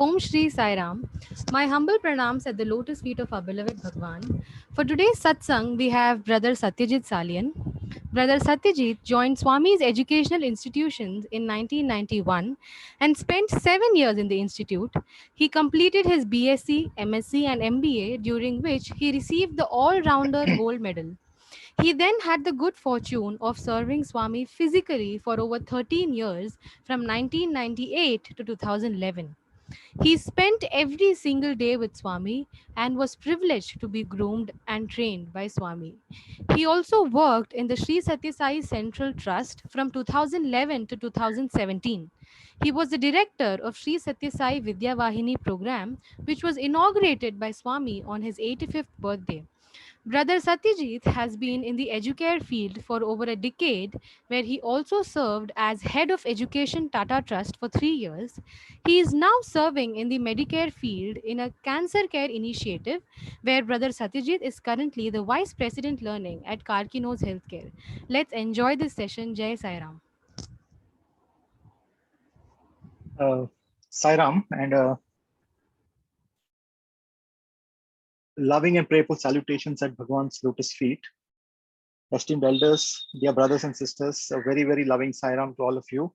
Om Shri Sai Ram. My humble pranams at the lotus feet of our beloved Bhagwan. For today's satsang, we have Brother Satyajit Salian. Brother Satyajit joined Swami's educational institutions in 1991 and spent 7 years in the institute. He completed his BSc, MSc, and MBA, during which he received the All Rounder Gold Medal. He then had the good fortune of serving Swami physically for over 13 years from 1998 to 2011. He spent every single day with Swami and was privileged to be groomed and trained by Swami. He also worked in the Sri Satya Sai Central Trust from 2011 to 2017. He was the director of Sri Satya Sai Vidya Vahini program, which was inaugurated by Swami on his 85th birthday. Brother Satyajit has been in the educare field for over a decade, where he also served as head of education Tata Trust for 3 years. He is now serving in the Medicare field in a cancer care initiative, where Brother Satyajit is currently the vice president learning at Karkinos Healthcare. Let's enjoy this session. Jai Sai Ram. Sairam and loving and prayerful salutations at Bhagwan's lotus feet. Esteemed elders, dear brothers and sisters, a very, very loving Sairam to all of you.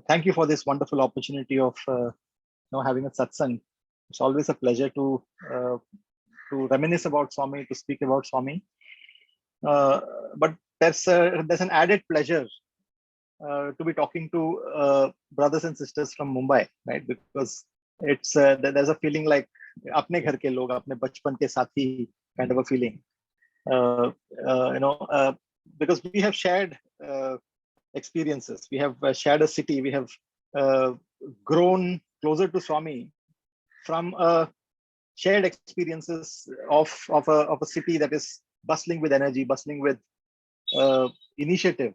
Thank you for this wonderful opportunity of having a satsang. It's always a pleasure to reminisce about Swami, to speak about Swami. But there's an added pleasure to be talking to brothers and sisters from Mumbai, right? Because it's there's a feeling like apne ghar ke log, apne bachpan ke sathi kind of a feeling. Because we have shared experiences, we have shared a city, we have grown closer to Swami from shared experiences of a city that is bustling with energy, bustling with initiative.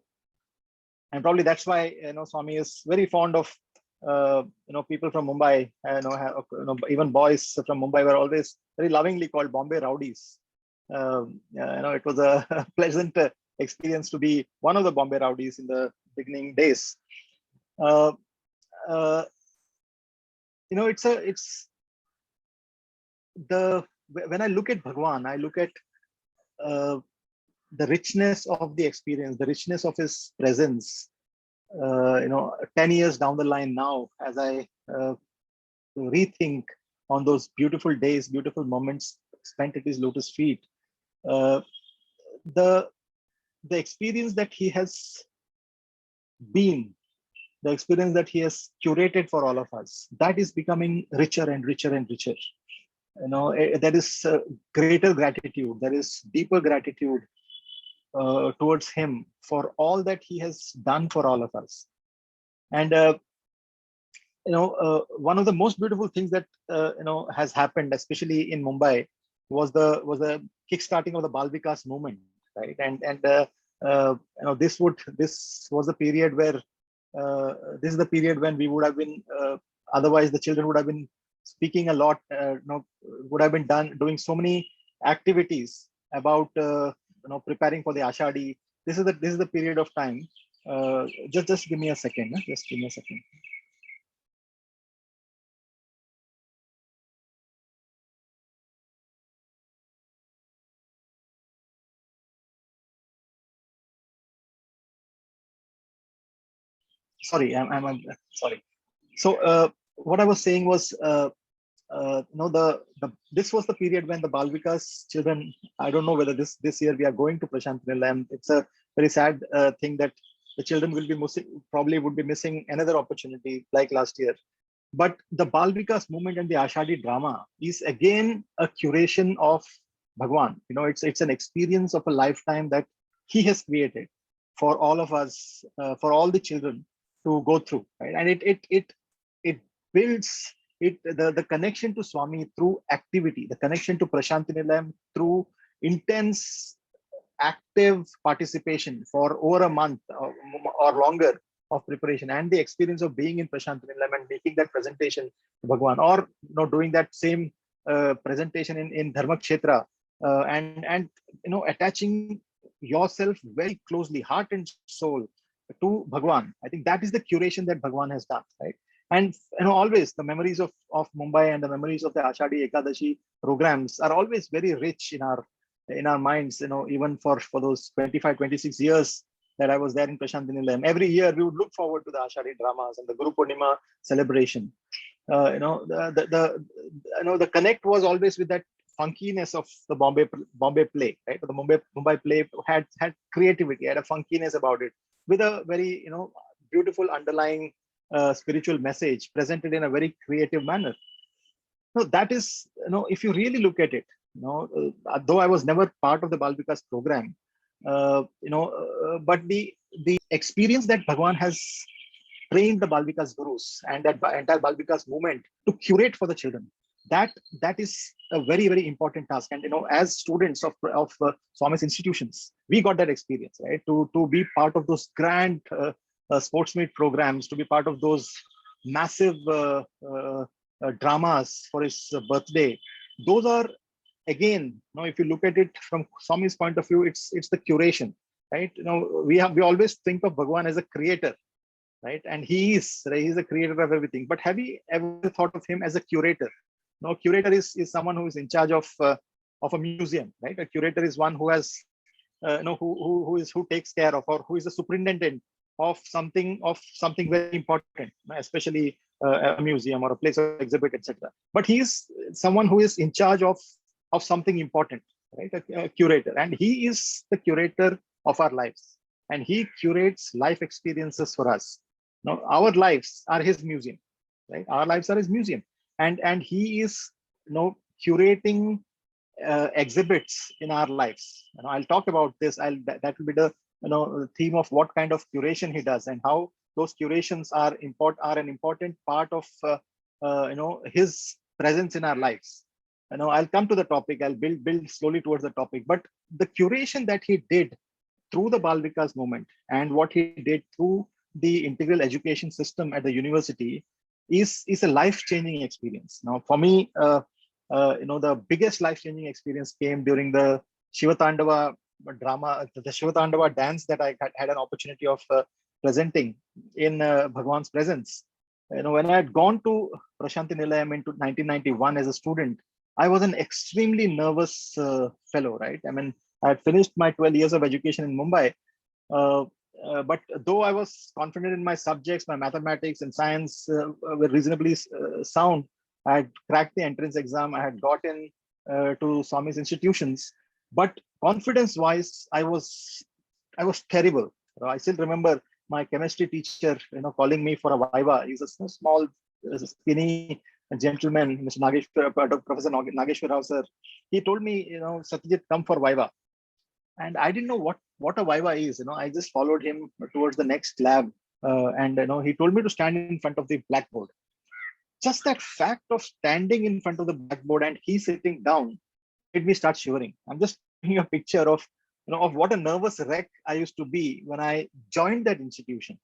And probably that's why Swami is very fond of people from Mumbai. Even boys from Mumbai were always very lovingly called Bombay Rowdies. It was a pleasant experience to be one of the Bombay Rowdies in the beginning days. When I look at Bhagwan, I look at the richness of the experience, the richness of his presence. 10 years down the line now, as I rethink on those beautiful days, beautiful moments spent at his lotus feet, the experience that he has been, the experience that he has curated for all of us, that is becoming richer and richer and richer. There is greater gratitude, there is deeper gratitude towards him for all that he has done for all of us. And one of the most beautiful things that has happened, especially in Mumbai, was the kickstarting of the Bal Vikas movement, right? And this was the period where this is the period when we would have been otherwise the children would have been speaking a lot, would have been doing so many activities about preparing for the Ashadi. This is the period of time. Just give me a second. Just give me a second. Sorry, I'm sorry. So what I was saying was, this was the period when the Bal Vikas children. I don't know whether this year we are going to Prashant Nilayam. It's a very sad thing that the children will be probably would be missing another opportunity like last year. But the Bal Vikas movement and the Ashadi drama is again a curation of Bhagwan. It's an experience of a lifetime that he has created for all of us, for all the children to go through, right? And it builds the connection to Swami through activity, the connection to Prashant Nilayam through intense active participation for over a month or longer of preparation, and the experience of being in Prashant Nilayam and making that presentation to Bhagwan, or doing that same presentation in Dharmakshetra, and attaching yourself very closely, heart and soul, to Bhagwan. I think that is the curation that Bhagwan has done, right? And always the memories of Mumbai and the memories of the Ashadi Ekadashi programs are always very rich in our minds. Even for those 25, 26 years that I was there in Prasanthi Nilayam, every year we would look forward to the Ashadi dramas and the Guru Purnima celebration. The connect was always with that funkiness of the Bombay play, right? The Mumbai play had creativity, had a funkiness about it, with a very beautiful underlying spiritual message presented in a very creative manner. So that is, if you really look at it, though I was never part of the Bal Vikas program, but the experience that Bhagwan has trained the Bal Vikas gurus and that entire Bal Vikas movement to curate for the children, that is a very, very important task. And as students of Swami's institutions, we got that experience, right? To be part of those grand sports meet programs, to be part of those massive dramas for his birthday. Those are, again, if you look at it from Swami's point of view, it's the curation, right? We always think of Bhagwan as a creator, right? And he's a creator of everything. But have you ever thought of him as a curator? No, curator is someone who is in charge of a museum, right? A curator is one who has who takes care of, or who is the superintendent of something very important, especially a museum or a place of exhibit, etc. But he is someone who is in charge of something important, right? A curator, and he is the curator of our lives, and he curates life experiences for us. Now, our lives are his museum, right? Our lives are his museum, and he is curating exhibits in our lives. I'll talk about this. That will be the theme of what kind of curation he does, and how those curations are an important part of his presence in our lives. I'll come to the topic. I'll build slowly towards the topic. But the curation that he did through the Bal Vikas movement, and what he did through the integral education system at the university, is a life-changing experience. Now, for me, the biggest life-changing experience came during the Shiva Tandava drama, the Shiva Tandava dance that I had an opportunity of presenting in Bhagwan's presence. When I had gone to Prasanthi Nilayam in 1991 as a student, I was an extremely nervous fellow, right? I mean, I had finished my 12 years of education in Mumbai, but though I was confident in my subjects, my mathematics and science were reasonably sound, I had cracked the entrance exam, I had gotten to Swami's institutions, but confidence-wise, I was terrible. I still remember my chemistry teacher, calling me for a viva. He's a small, skinny gentleman, Mr. Nageshwar, Professor Nageshwar Rao sir. He told me, Satyajit, come for viva. And I didn't know what a viva is. I just followed him towards the next lab, and he told me to stand in front of the blackboard. Just that fact of standing in front of the blackboard and he sitting down made me start shivering. I'm just taking a picture of what a nervous wreck I used to be when I joined that institution.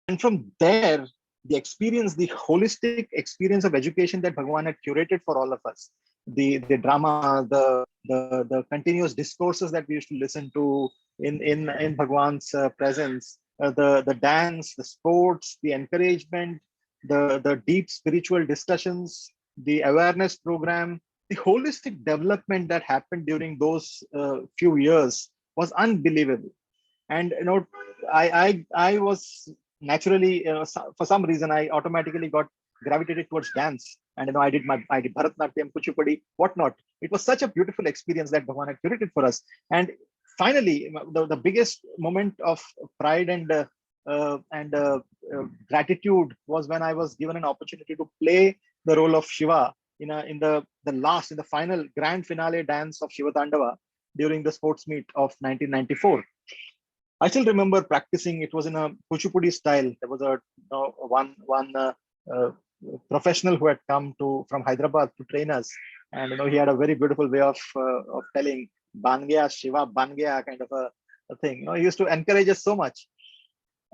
And from there, the holistic experience of education that Bhagwan had curated for all of us, the drama, the continuous discourses that we used to listen to in Bhagwan's presence, the dance, the sports, the encouragement, the deep spiritual discussions, the awareness program, the holistic development that happened during those few years was unbelievable. And I was naturally, for some reason, I automatically got gravitated towards dance, and I did Bharatanatyam, Kuchipudi, whatnot. It was such a beautiful experience that Bhagwan had curated for us. And finally, the biggest moment of pride and gratitude was when I was given an opportunity to play the role of Shiva in the final grand finale dance of Shiva Tandava during the sports meet of 1994. I still remember practicing. It was in a Kuchipudi style. There was one professional who had come from Hyderabad to train us, and he had a very beautiful way of telling "Ban gaya Shiva, ban gaya" kind of a thing. He used to encourage us so much.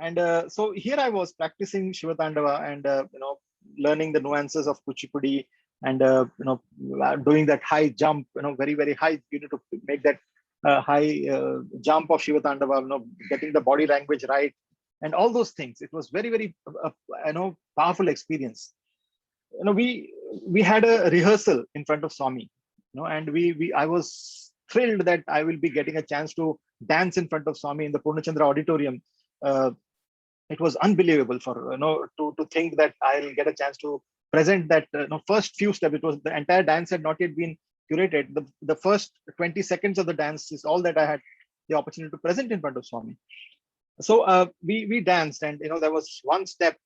And so here I was practicing Shiva Tandava and learning the nuances of Kuchipudi, and doing that high jump, very, very high. You need to make that high jump of Shiva Tandava, getting the body language right, and all those things. It was very, very, powerful experience. We had a rehearsal in front of Swami, and I was thrilled that I will be getting a chance to dance in front of Swami in the Purnachandra auditorium. Uh, it was unbelievable for to think that I'll get a chance to present that first few steps. It was the entire dance had not yet been curated. The first 20 seconds of the dance is all that I had the opportunity to present in front of Swami. So we danced, and there was one step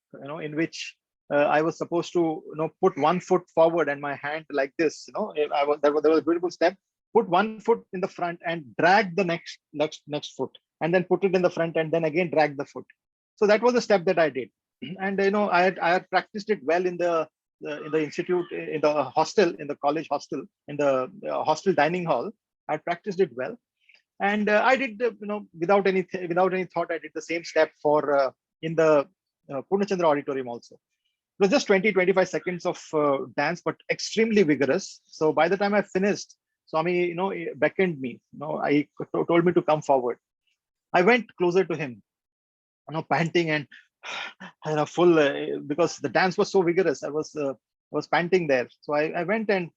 in which I was supposed to put one foot forward and my hand like this. There was a beautiful step. Put one foot in the front and drag the next foot, and then put it in the front and then again drag the foot. So that was the step that I did, and I had practiced it well in the institute, in the hostel, in the college hostel, in the hostel dining hall. I practiced it well, and I did without any thought. I did the same step for in the Purnachandra auditorium also. It was just 20-25 seconds of dance, but extremely vigorous. So by the time I finished, Swami beckoned me. I told me to come forward. I went closer to him, panting and full, because the dance was so vigorous. I was panting there. So I went and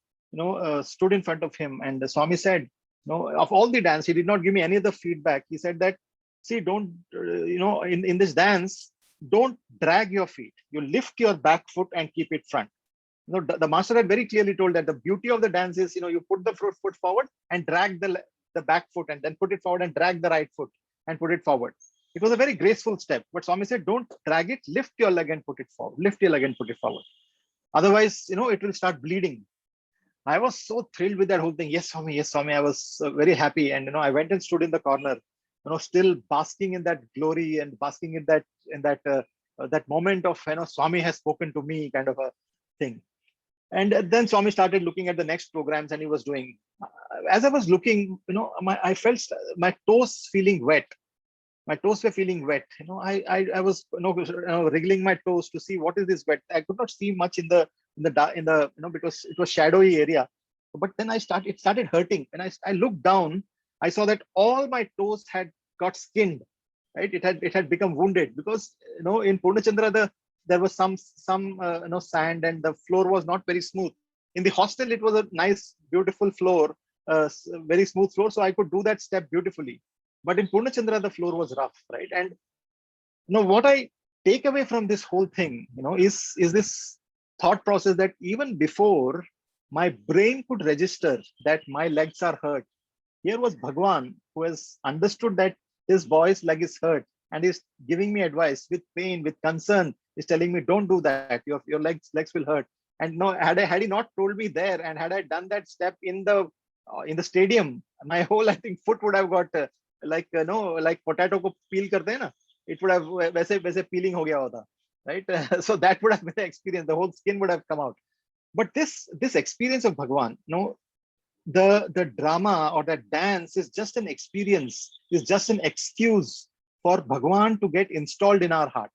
stood in front of him, and the Swami said, of all the dance, he did not give me any other feedback. He said that, see, don't, in this dance, don't drag your feet. You lift your back foot and keep it front. The master had very clearly told that the beauty of the dance is, you put the front foot forward and drag the back foot, and then put it forward and drag the right foot and put it forward. It was a very graceful step, but Swami said, don't drag it, lift your leg and put it forward. Lift your leg and put it forward. Otherwise, it will start bleeding. I was so thrilled with that whole thing. Yes, Swami. Yes, Swami. I was very happy. And, I went and stood in the corner, still basking in that glory and basking in that moment of, Swami has spoken to me kind of a thing. And then Swami started looking at the next programs, and he was doing, as I was looking, I felt my toes feeling wet. My toes were feeling wet. I was wriggling my toes to see what is this wet. I could not see much in the because it was shadowy area. But then it started hurting. When I looked down, I saw that all my toes had got skinned. Right, it had become wounded, because in Purnachandra there was some sand, and the floor was not very smooth. In the hostel, it was a nice, beautiful floor, very smooth floor, so I could do that step beautifully. But in Purnachandra, the floor was rough, right? And what I take away from this whole thing, is this thought process that even before my brain could register that my legs are hurt, here was Bhagwan, who has understood that his boy's leg is hurt, and is giving me advice with pain, with concern, is telling me, don't do that. Your legs will hurt. And no, had he not told me there, and had I done that step in the stadium, my whole, I think, foot would have got like potato ko peel karte hai na, it would have वैसे peeling ho gaya hota, right? So that would have been the experience. The whole skin would have come out. But this experience of Bhagwan, the drama or that dance is just an experience, is just an excuse for Bhagwan to get installed in our heart,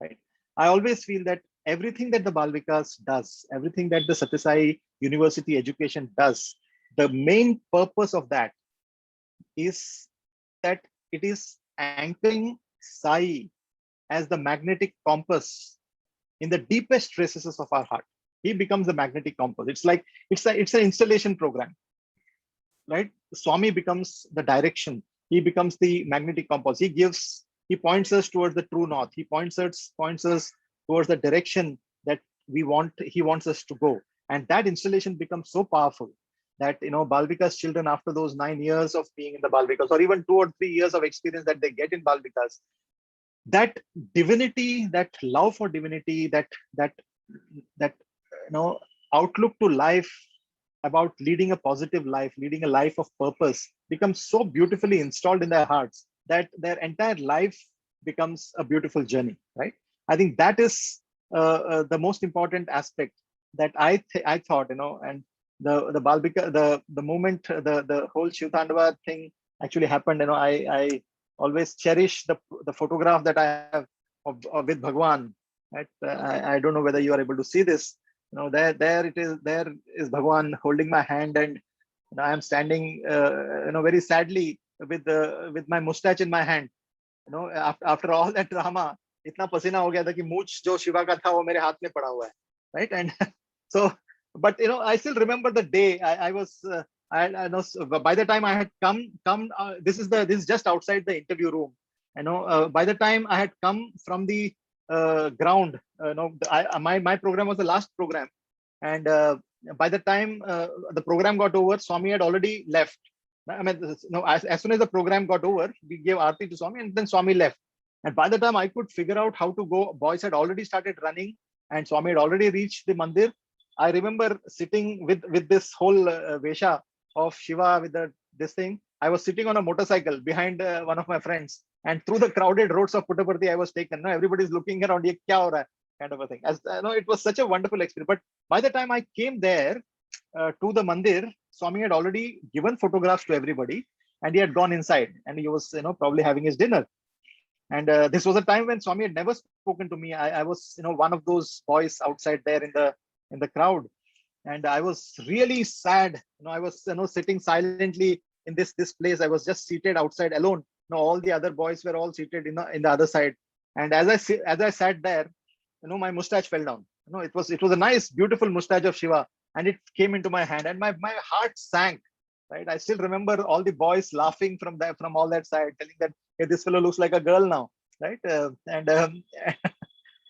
right? I always feel that everything that the Bal Vikas does, everything that the Sathya Sai University education does, the main purpose of that is that it is anchoring Sai as the magnetic compass in the deepest recesses of our heart. He becomes the magnetic compass. It's like it's an installation program, right? Swami becomes the direction. He becomes the magnetic compass. He points us towards the true north. He points us towards the direction that he wants us to go. And that installation becomes so powerful that Bal Vikas children, after those 9 years of being in the Bal Vikas, or even 2 or 3 years of experience that they get in Bal Vikas, that divinity, that love for divinity, that outlook to life, about leading a positive life, leading a life of purpose, becomes so beautifully installed in their hearts that their entire life becomes a beautiful journey, right? I think that is the most important aspect that I thought, and the Bal Vikas, the moment the whole Shiv Tandava thing actually happened, I always cherish the photograph that I have of with Bhagwan. Right? I don't know whether you are able to see this. There it is. There is Bhagwan holding my hand, and I am standing, very sadly with my mustache in my hand. after all that drama, इतना पसीना हो गया था कि मूछ जो शिवा का था वो मेरे हाथ में पड़ा हुआ है, right? And so, but I still remember the day. I was I know by the time I had come this is just outside the interview room. By the time I had come from the ground, my program was the last program, and by the time the program got over, Swami had already left. I mean, as soon as the program got over, we gave Aarti to Swami, and then Swami left. And by the time I could figure out how to go, boys had already started running, and Swami had already reached the mandir. I remember sitting with this whole Vesha of Shiva with this thing. I was sitting on a motorcycle behind one of my friends, and through the crowded roads of Puttaparthi, I was taken. Everybody's looking around, ye kya ho raha hai? Kind of a thing. As it was such a wonderful experience. But by the time I came there to the mandir, Swami had already given photographs to everybody, and he had gone inside, and he was probably having his dinner. And this was a time when Swami had never spoken to me. I was one of those boys outside there in the crowd, and I was really sad. I was sitting silently in this place. I was just seated outside alone. All the other boys were all seated in the other side. And as I sat there, my mustache fell down. It was a nice, beautiful mustache of Shiva, and it came into my hand, and my heart sank. Right, I still remember all the boys laughing from all that side, telling that, hey, this fellow looks like a girl now, right? And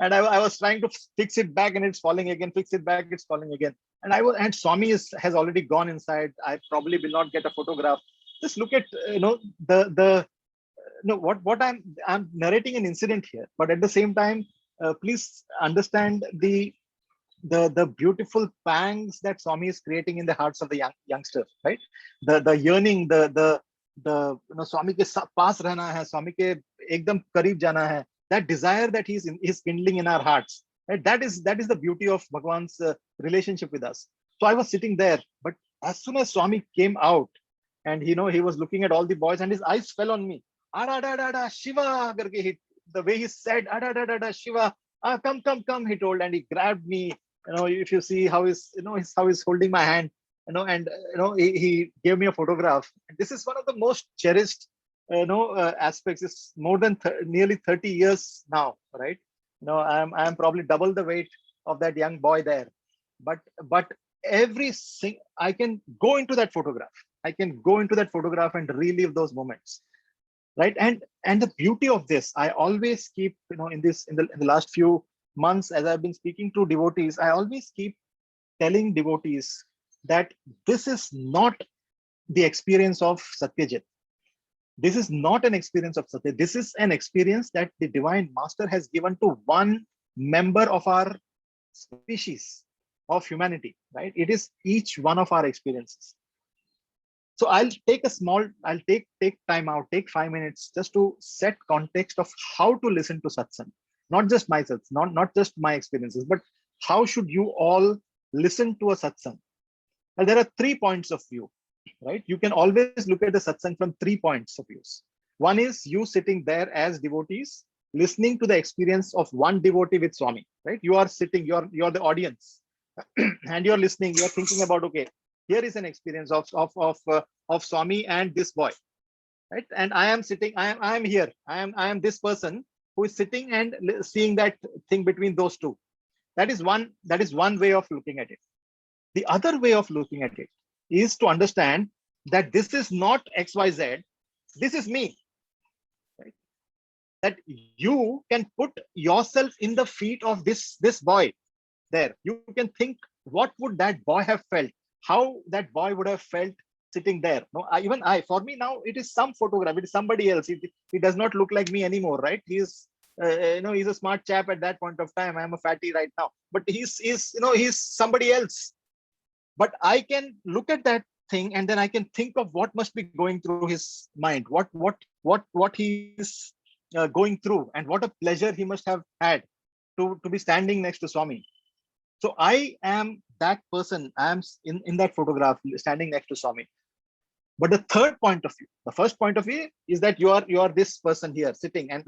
and I was trying to fix it back, and it's falling again. Fix it back, it's falling again. And Swami has already gone inside. I probably will not get a photograph. Just look at the no what I'm narrating an incident here, but at the same time, please understand the beautiful pangs that Swami is creating in the hearts of the youngsters, right? The yearning, the Swami ke paas rehna hai, Swami ke ekdam kareeb jana hai. That desire that he's kindling in our hearts, right? That is the beauty of Bhagwan's relationship with us. So I was sitting there, but as soon as Swami came out, and he was looking at all the boys, and his eyes fell on me. Ada da da da Shiva, the way he said, Ada da da da Shiva, come, he told, and he grabbed me. If you see how he's holding my hand, and he gave me a photograph. This is one of the most cherished aspects. It's more than nearly 30 years now, right? I'm probably double the weight of that young boy there, but I can go into that photograph. I can go into that photograph and relive those moments, right? And the beauty of this, I always keep in the last few months, as I've been speaking to devotees, I always keep telling devotees that this is not the experience of Satyajit. This is not an experience of Satyajit. This is an experience that the Divine Master has given to one member of our species of humanity, right? It is each one of our experiences. So I'll take time out, take 5 minutes just to set context of how to listen to satsang. Not just myself, not just my experiences, but how should you all listen to a satsang? Now, there are 3 points of view, right? You can always look at the satsang from 3 points of view. One is you sitting there as devotees, listening to the experience of one devotee with Swami, right? You are sitting, you're the audience, and you're listening, you're thinking about, okay, here is an experience of Swami and this boy, right? And I am sitting, I am here, I am this person who is sitting and seeing that thing between those two. That is one way of looking at it. The other way of looking at it is to understand that this is not XYZ, this is me, right? That you can put yourself in the feet of this boy there. You can think, what would that boy have felt? How that boy would have felt sitting there. No, for me now, it is some photograph, it is somebody else. He does not look like me anymore, right? He's he's a smart chap at that point of time. I'm a fatty right now, but he's somebody else. But I can look at that thing, and then I can think of what must be going through his mind, what he's going through, and what a pleasure he must have had to be standing next to Swami. So I am that person. I am in that photograph standing next to Swami. But the third point of view, the first point of view is that you are this person here sitting and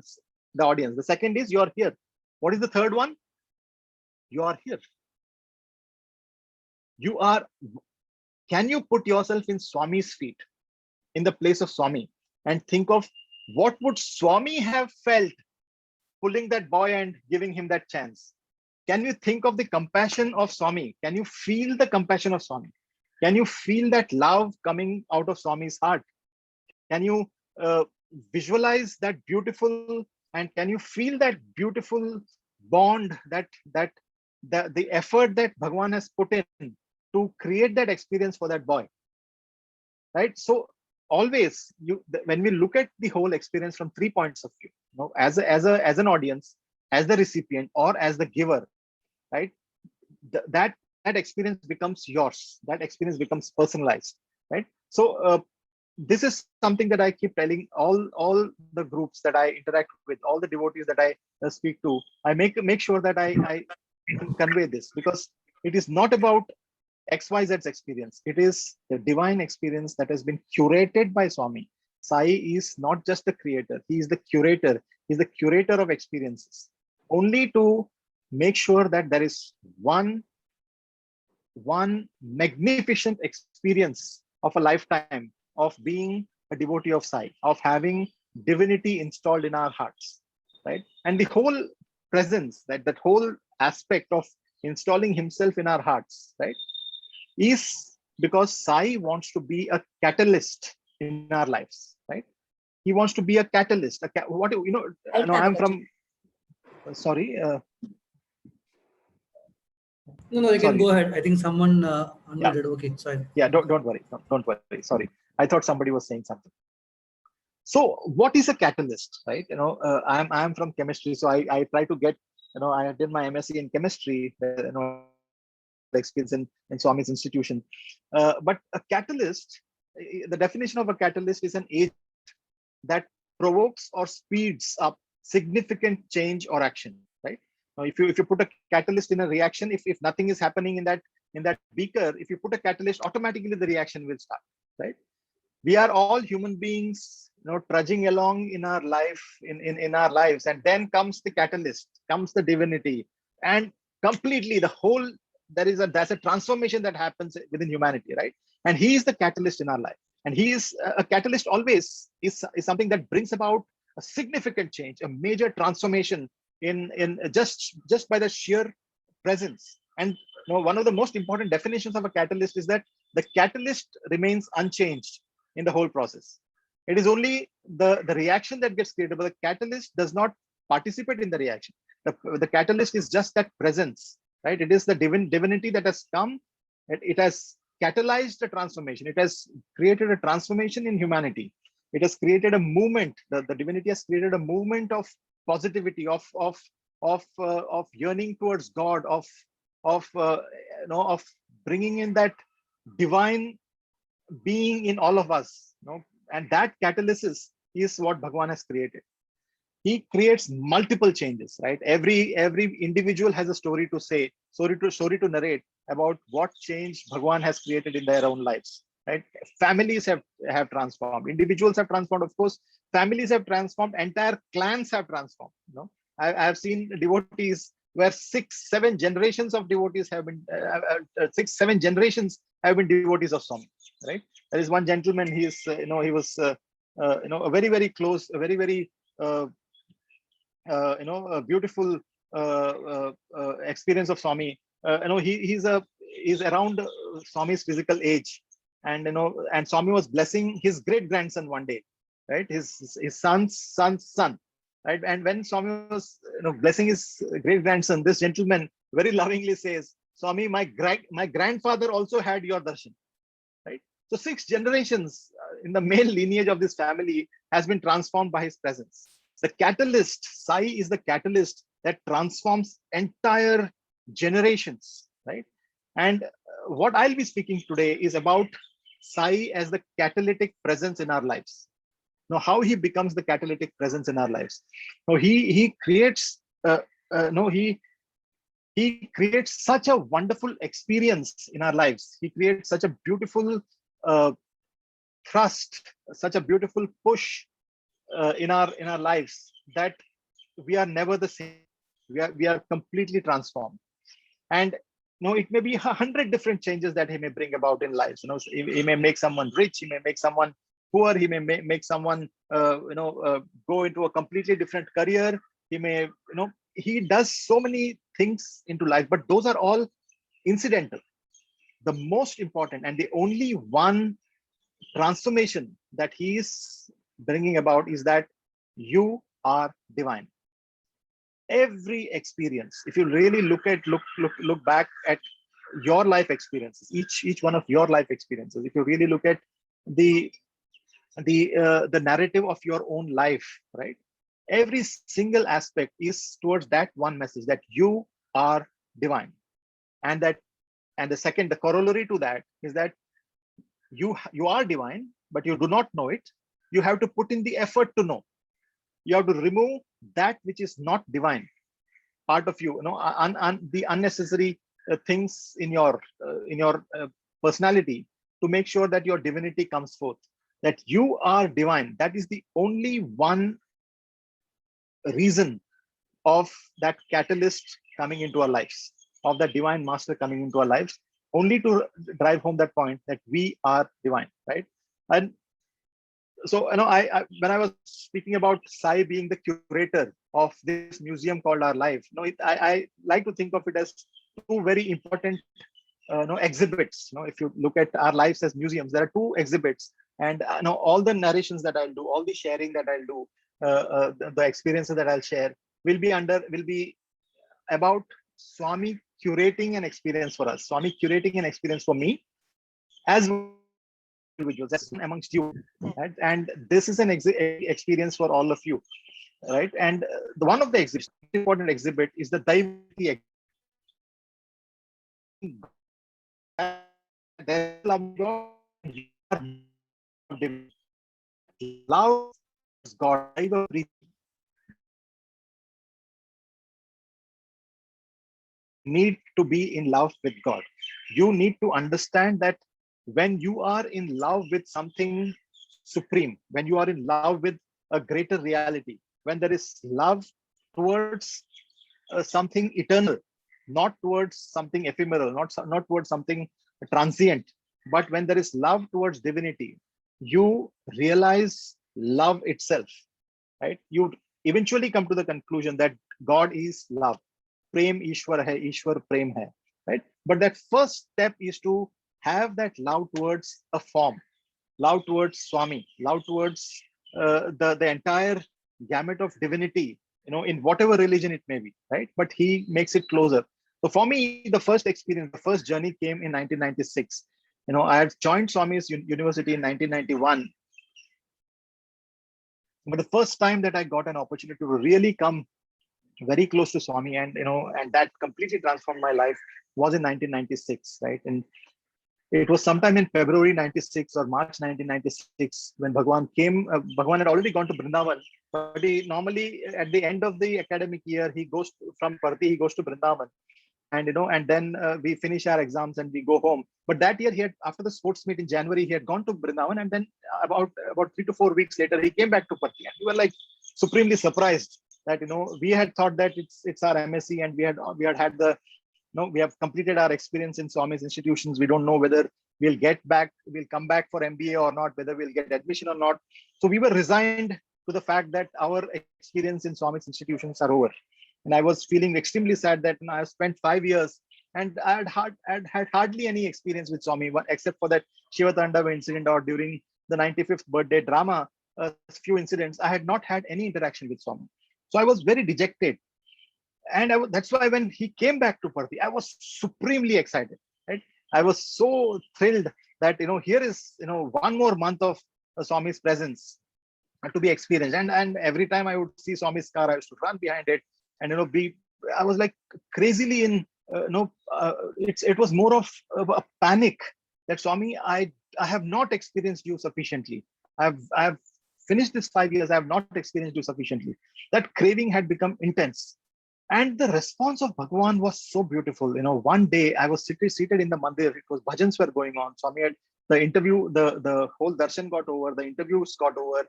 the audience. The second is you are here. What is the third one? You are here. Can you put yourself in Swami's feet, in the place of Swami, and think of What would Swami have felt pulling that boy and giving him that chance? Can you think of the compassion of Swami? Can you feel the compassion of Swami? Can you feel that love coming out of Swami's heart? Can you uh, visualize that beautiful, and can you feel that beautiful bond, that the effort that Bhagwan has put in to create that experience for that boy, right? So always, when we look at the whole experience from 3 points of view, as an audience, as the recipient, or as the giver, right? That experience becomes yours. That experience becomes personalized, right? So this is something that I keep telling all the groups that I interact with, all the devotees that I speak to. I make sure that I convey this, because it is not about XYZ's experience. It is the divine experience that has been curated by Swami. Sai is not just the creator; he is the curator. He's the curator of experiences, only to make sure that there is one magnificent experience of a lifetime of being a devotee of Sai, of having divinity installed in our hearts, right? And the whole presence, that whole aspect of installing himself in our hearts, right, is because Sai wants to be a catalyst in our lives, right? He wants to be a catalyst. What I'm from. Sorry, No, you can sorry. go ahead. I think someone Yeah. unmuted. Okay, sorry. Yeah, don't worry. Don't worry. Sorry, I thought somebody was saying something. So, what is a catalyst, right? I'm from chemistry, so I try to get. I did my MSc in chemistry. Experience in Swami's institution. But a catalyst, the definition of a catalyst is an agent that provokes or speeds up significant change or action, right? Now, if you put a catalyst in a reaction, if nothing is happening in that beaker, if you put a catalyst, automatically the reaction will start, right? We are all human beings, trudging along in our life, in our lives, and then comes the catalyst, comes the divinity, and completely the whole, there's a transformation that happens within humanity, right? And he is the catalyst in our life, and he is a catalyst always is something that brings about a significant change, a major transformation in just by the sheer presence. And one of the most important definitions of a catalyst is that the catalyst remains unchanged in the whole process. It is only the reaction that gets created, but the catalyst does not participate in the reaction. The catalyst is just that presence, right? It is the divinity that has come. It has catalyzed a transformation. It has created a transformation in humanity. It has created a movement. The divinity has created a movement of positivity, of yearning towards God, of bringing in that divine being in all of us, and that catalysis is what Bhagwan has created. He creates multiple changes, right? Every individual has a story to say, story to narrate about what change Bhagwan has created in their own lives, right? Families have transformed, individuals have transformed, of course, families have transformed, entire clans have transformed. I have seen devotees where 6-7 generations of devotees have been 6-7 generations have been devotees of Swami, right? There is one gentleman. He is he was a very close, a very a beautiful experience of Swami. He's around Swami's physical age, and and Swami was blessing his great grandson one day, right? His son's son, right? And when Swami was blessing his great grandson, this gentleman very lovingly says, "Swami, my grandfather also had your darshan." Right? So 6 generations in the male lineage of this family has been transformed by his presence. The catalyst, Sai is the catalyst that transforms entire generations, right? And what I'll be speaking today is about Sai as the catalytic presence in our lives. Now, how he becomes the catalytic presence in our lives. Now, he creates he creates such a wonderful experience in our lives. He creates such a beautiful thrust, such a beautiful push in our lives, that we are never the same. We are completely transformed. And it may be 100 different changes that he may bring about in lives. He may make someone rich. He may make someone poor. He may make someone go into a completely different career. He may, he does so many things into life, but those are all incidental. The most important and the only one transformation that he is bringing about is that you are divine. Every experience, if you really look back at your life experiences, each one of your life experiences, if you really look at the the narrative of your own life, right? Every single aspect is towards that one message, that you are divine. And that, and the second, the corollary to that is that you are divine, but you do not know it. You have to put in the effort to know. You have to remove that which is not divine part of you, the unnecessary things in your personality, to make sure that your divinity comes forth, that you are divine. That is the only one reason of that catalyst coming into our lives, of that divine master coming into our lives, only to drive home that point that we are divine, right? And so, when I was speaking about Sai being the curator of this museum called Our Life, I like to think of it as two very important exhibits. If you look at our lives as museums, there are two exhibits, and all the narrations that I'll do, all the sharing that I'll do, the experiences that I'll share will be about Swami curating an experience for us, Swami curating an experience for me as individuals, that's amongst you, right? And this is an experience for all of you, right? And the one of the important exhibit is the Daivati. Love God, need to be in love with God. You need to understand that when you are in love with something supreme, when you are in love with a greater reality, when there is love towards something eternal, not towards something ephemeral, not towards something transient, but when there is love towards divinity, you realize love itself, right? You eventually come to the conclusion that God is love. Prem Ishwar hai, Ishwar Prem hai, right? But that first step is to have that love towards a form, love towards Swami, love towards the entire gamut of divinity, in whatever religion it may be, right? But he makes it closer. So for me, the first experience, the first journey came in 1996. I had joined Swami's University in 1991. But the first time that I got an opportunity to really come very close to Swami, and and that completely transformed my life, was in 1996, right? And it was sometime in February 96 or March 1996 when Bhagwan came. Bhagwan had already gone to Vrindavan, but he normally at the end of the academic year, he goes from Parthi, he goes to Vrindavan. And and then we finish our exams and we go home. But that year, he had, after the sports meet in January, he had gone to Vrindavan, and then about 3 to 4 weeks later, he came back to Parthi, and we were like supremely surprised that we had thought that it's our MSc, and we had the we have completed our experience in Swami's institutions. We don't know whether we'll come back for MBA or not, whether we'll get admission or not. So we were resigned to the fact that our experience in Swami's institutions are over. And I was feeling extremely sad that I spent 5 years and I had hardly any experience with Swami, except for that Shiva Tandava incident, or during the 95th birthday drama, a few incidents. I had not had any interaction with Swami. So I was very dejected. And that's why when he came back to Parthi, I was supremely excited, right? I was so thrilled that here is one more month of Swami's presence to be experienced. And every time I would see Swami's car, I used to run behind it, and I was like crazily in it was more of a panic that Swami, I have not experienced you sufficiently. I have finished this 5 years, I have not experienced you sufficiently. That craving had become intense. And the response of Bhagwan was so beautiful. One day I was seated in the mandir. It was bhajans were going on. Swami had the interview, the whole darshan got over, the interviews got over.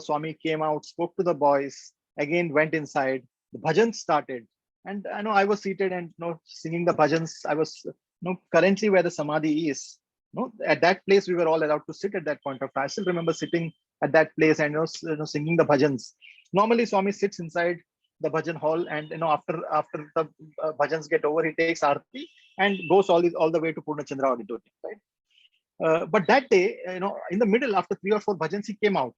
Swami came out, spoke to the boys, again went inside. The bhajans started, and I was seated and singing the bhajans. I was currently where the samadhi is. No, at that place we were all allowed to sit at that point of time. I still remember sitting at that place and singing the bhajans. Normally, Swami sits inside the bhajan hall, and after the bhajans get over, he takes arti and goes all the way to Purnachandra auditorium, right? But that day, in the middle, after 3 or 4 bhajans, he came out,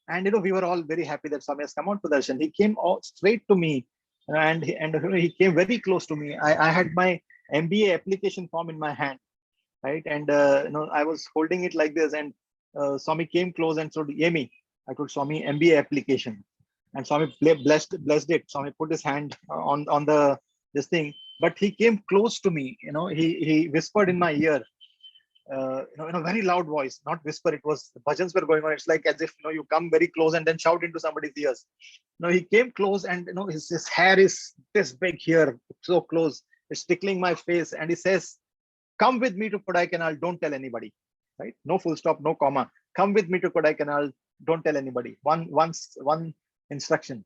and we were all very happy that Swami has come out to darshan. He came out straight to me, and he came very close to me. I had my MBA application form in my hand, right? And I was holding it like this, and Swami came close and said, "Yemi." I told Swami MBA application, and Swami blessed it. Swami put his hand on the this thing, but he came close to me. He whispered in my ear, in a very loud voice, not whisper. It was, the bhajans were going on. It's like as if you come very close and then shout into somebody's ears. He came close, and his hair is this big here, so close. It's tickling my face, and he says, "Come with me to Kodaikanal, don't tell anybody." Right? No full stop, no comma. "Come with me to Kodaikanal, don't tell anybody." One instruction.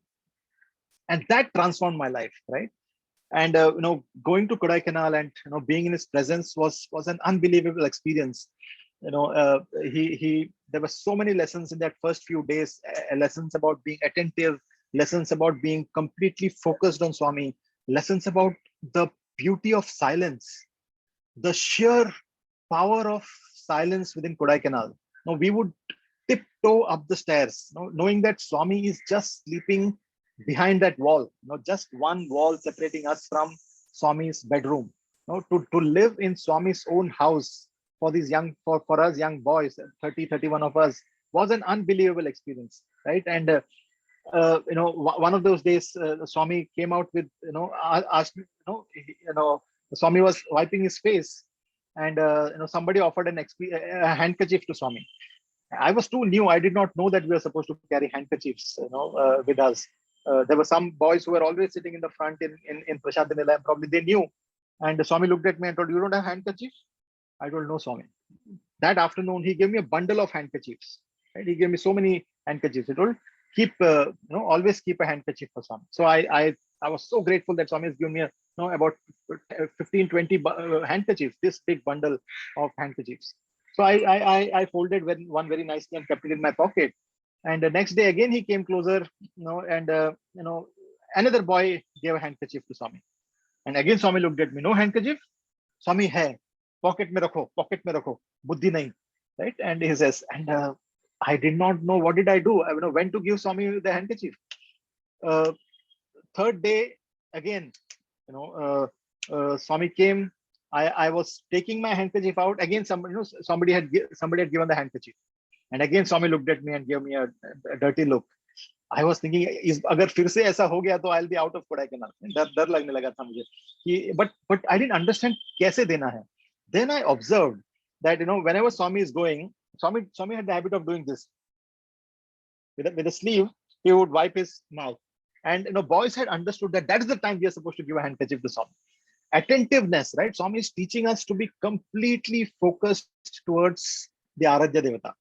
And that transformed my life, right? And going to Kodaikanal and being in his presence was an unbelievable experience. He there were so many lessons in that first few days, lessons about being attentive, lessons about being completely focused on Swami, lessons about the beauty of silence, the sheer power of silence within Kodaikanal. We would tiptoe up the stairs, knowing that Swami is just sleeping behind that wall, just one wall separating us from Swami's bedroom. To live in Swami's own house for these for us young boys, 31 of us, was an unbelievable experience, right? And one of those days, Swami came out with, asked me, Swami was wiping his face, and somebody offered a handkerchief to Swami. I was too new. I did not know that we were supposed to carry handkerchiefs, with us. There were some boys who were always sitting in the front in Prashanti Nilayam. Probably they knew. And Swami looked at me and told, "You don't have handkerchief?" I told, "No, Swami." That afternoon, he gave me a bundle of handkerchiefs. Right? He gave me so many handkerchiefs. He told, "Keep, always keep a handkerchief for Swami." So I was so grateful that Swami has given me about 15, 20 handkerchiefs, this big bundle of handkerchiefs. So I folded one very nicely and kept it in my pocket. And the next day again he came closer, and another boy gave a handkerchief to Swami. And again Swami looked at me, "No handkerchief?" "Swami, hai, pocket mein rakho, buddhi nahi." Right? And he says, and I did not know what did I do. I when to give Swami the handkerchief. Third day again, Swami came. I was taking my handkerchief out again. Somebody had given the handkerchief, and again Swami looked at me and gave me a dirty look. I was thinking, अगर फिर से ऐसा हो गया तो I'll be out of Kodaikanal. डर लगने लगा था मुझे but I didn't understand कैसे देना है. Then I observed that whenever Swami is going, Swami had the habit of doing this with a sleeve. He would wipe his mouth, and boys had understood that is the time we are supposed to give a handkerchief to Swami. Attentiveness, right? Swami is teaching us to be completely focused towards the Aradhya Devata,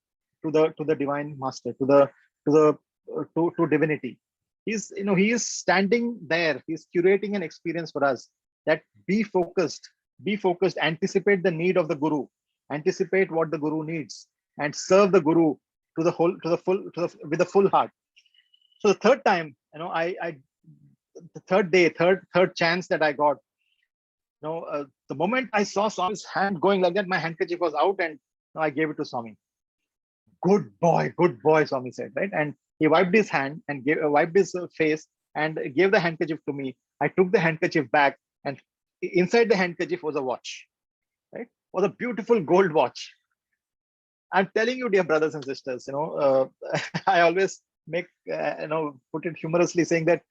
to the divine master, to divinity. He is standing there. He's curating an experience for us, that be focused, anticipate the need of the guru, anticipate what the guru needs, and serve the guru with a full heart. So the third time, the third chance that I got, the moment I saw Swami's hand going like that, my handkerchief was out, and I gave it to Swami. Good boy, Swami said, right? And he wiped his hand and wiped his face and gave the handkerchief to me. I took the handkerchief back, and inside the handkerchief was a watch, right? It was a beautiful gold watch. I'm telling you, dear brothers and sisters, I always make, put it humorously, saying that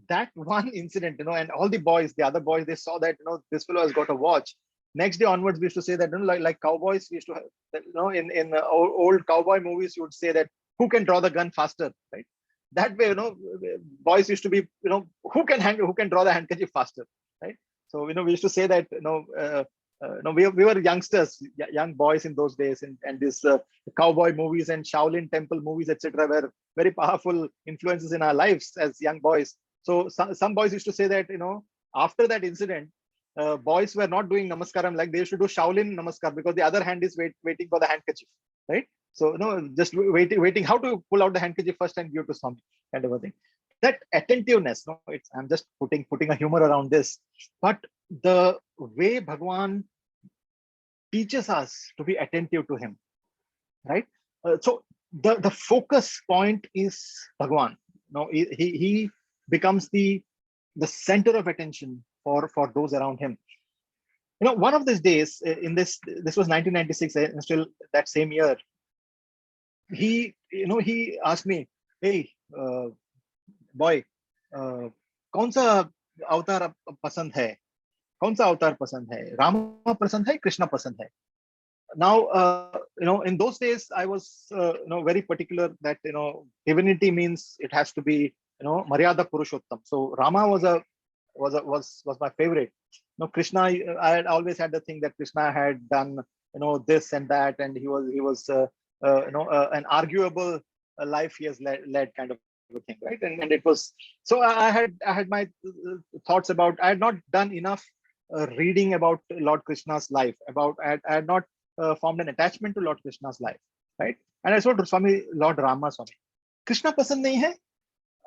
that one incident, and all the other boys, they saw that, this fellow has got a watch. Next day onwards, we used to say that, like cowboys, we used to have, in old cowboy movies, you would say that, who can draw the gun faster, right? That way, boys used to be, who can draw the handkerchief faster, right? So, we used to say that, we were youngsters, young boys in those days, and this cowboy movies and Shaolin temple movies, etc., were very powerful influences in our lives as young boys. So some boys used to say that, after that incident, boys were not doing namaskaram, like they used to do Shaolin namaskar, because the other hand is waiting for the handkerchief, right? So just waiting how to pull out the handkerchief first and give to Swami, kind of a thing. That attentiveness, no, I'm just putting a humor around this, but the way Bhagwan teaches us to be attentive to him, right? So the focus point is Bhagwan. No, he becomes the center of attention for those around him. One of these days, in this was 1996, and still that same year, he asked me, hey, boy, कौन सा अवतार पसंद है? कौन सा अवतार पसंद है? रामा पसंद है, कृष्णा पसंद है? Now, in those days, I was, very particular that, divinity means it has to be, Maryada Purushottam. So Rama was my favorite. Krishna, I had always had the thing that Krishna had done, this and that, and he was an arguable life he has led kind of a thing, right? And it was, so I had my thoughts about, I had not done enough reading about Lord Krishna's life, I had not formed an attachment to Lord Krishna's life, right? And I told Swami, Lord Rama, Swami, Krishna pasand nahi hai?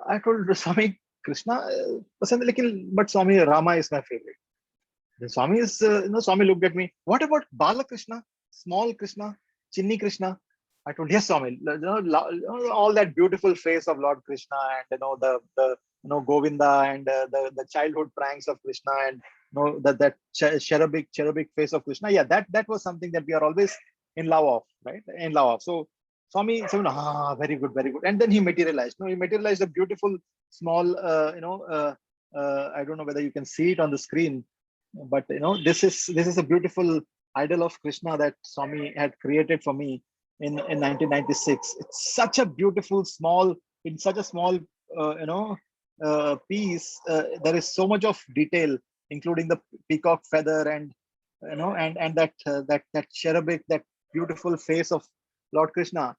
I told Swami, Krishna pasand hai, lekin, but Swami, Rama is my favorite. The Swami is, Swami looked at me, what about Bala Krishna, small Krishna, Chinni Krishna? I told, yes, Swami, all that beautiful face of Lord Krishna, and the Govinda, and the childhood pranks of Krishna, and that cherubic face of Krishna. Yeah, that was something that we are always in love of, right? In love of. So Swami said, very good, very good. And then he materialized. He materialized a beautiful small, I don't know whether you can see it on the screen, but this is a beautiful idol of Krishna that Swami had created for me in 1996. It's such a beautiful small, in such a small piece. There is so much of detail, including the peacock feather, and and that cherubic, that beautiful face of Lord Krishna.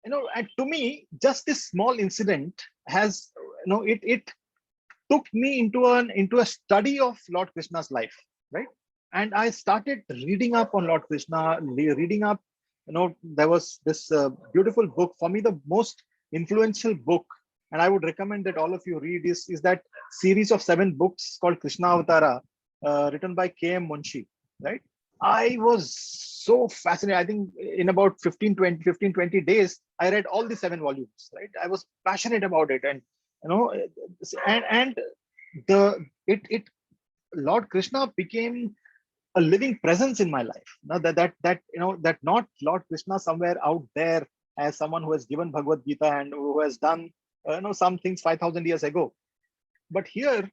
And to me, just this small incident has, it took me into a study of Lord Krishna's life, right? And I started reading up on Lord Krishna, reading up. There was this beautiful book, for me, the most influential book, and I would recommend that all of you read, is that series of 7 books called Krishna Avatara, written by K.M. Munshi, right? I was so fascinated. I think in about 15-20 days, I read all the 7 volumes, right? I was passionate about it. And, and Lord Krishna became a living presence in my life. Now that not Lord Krishna somewhere out there as someone who has given Bhagavad Gita and who has done some things 5,000 years ago, but here,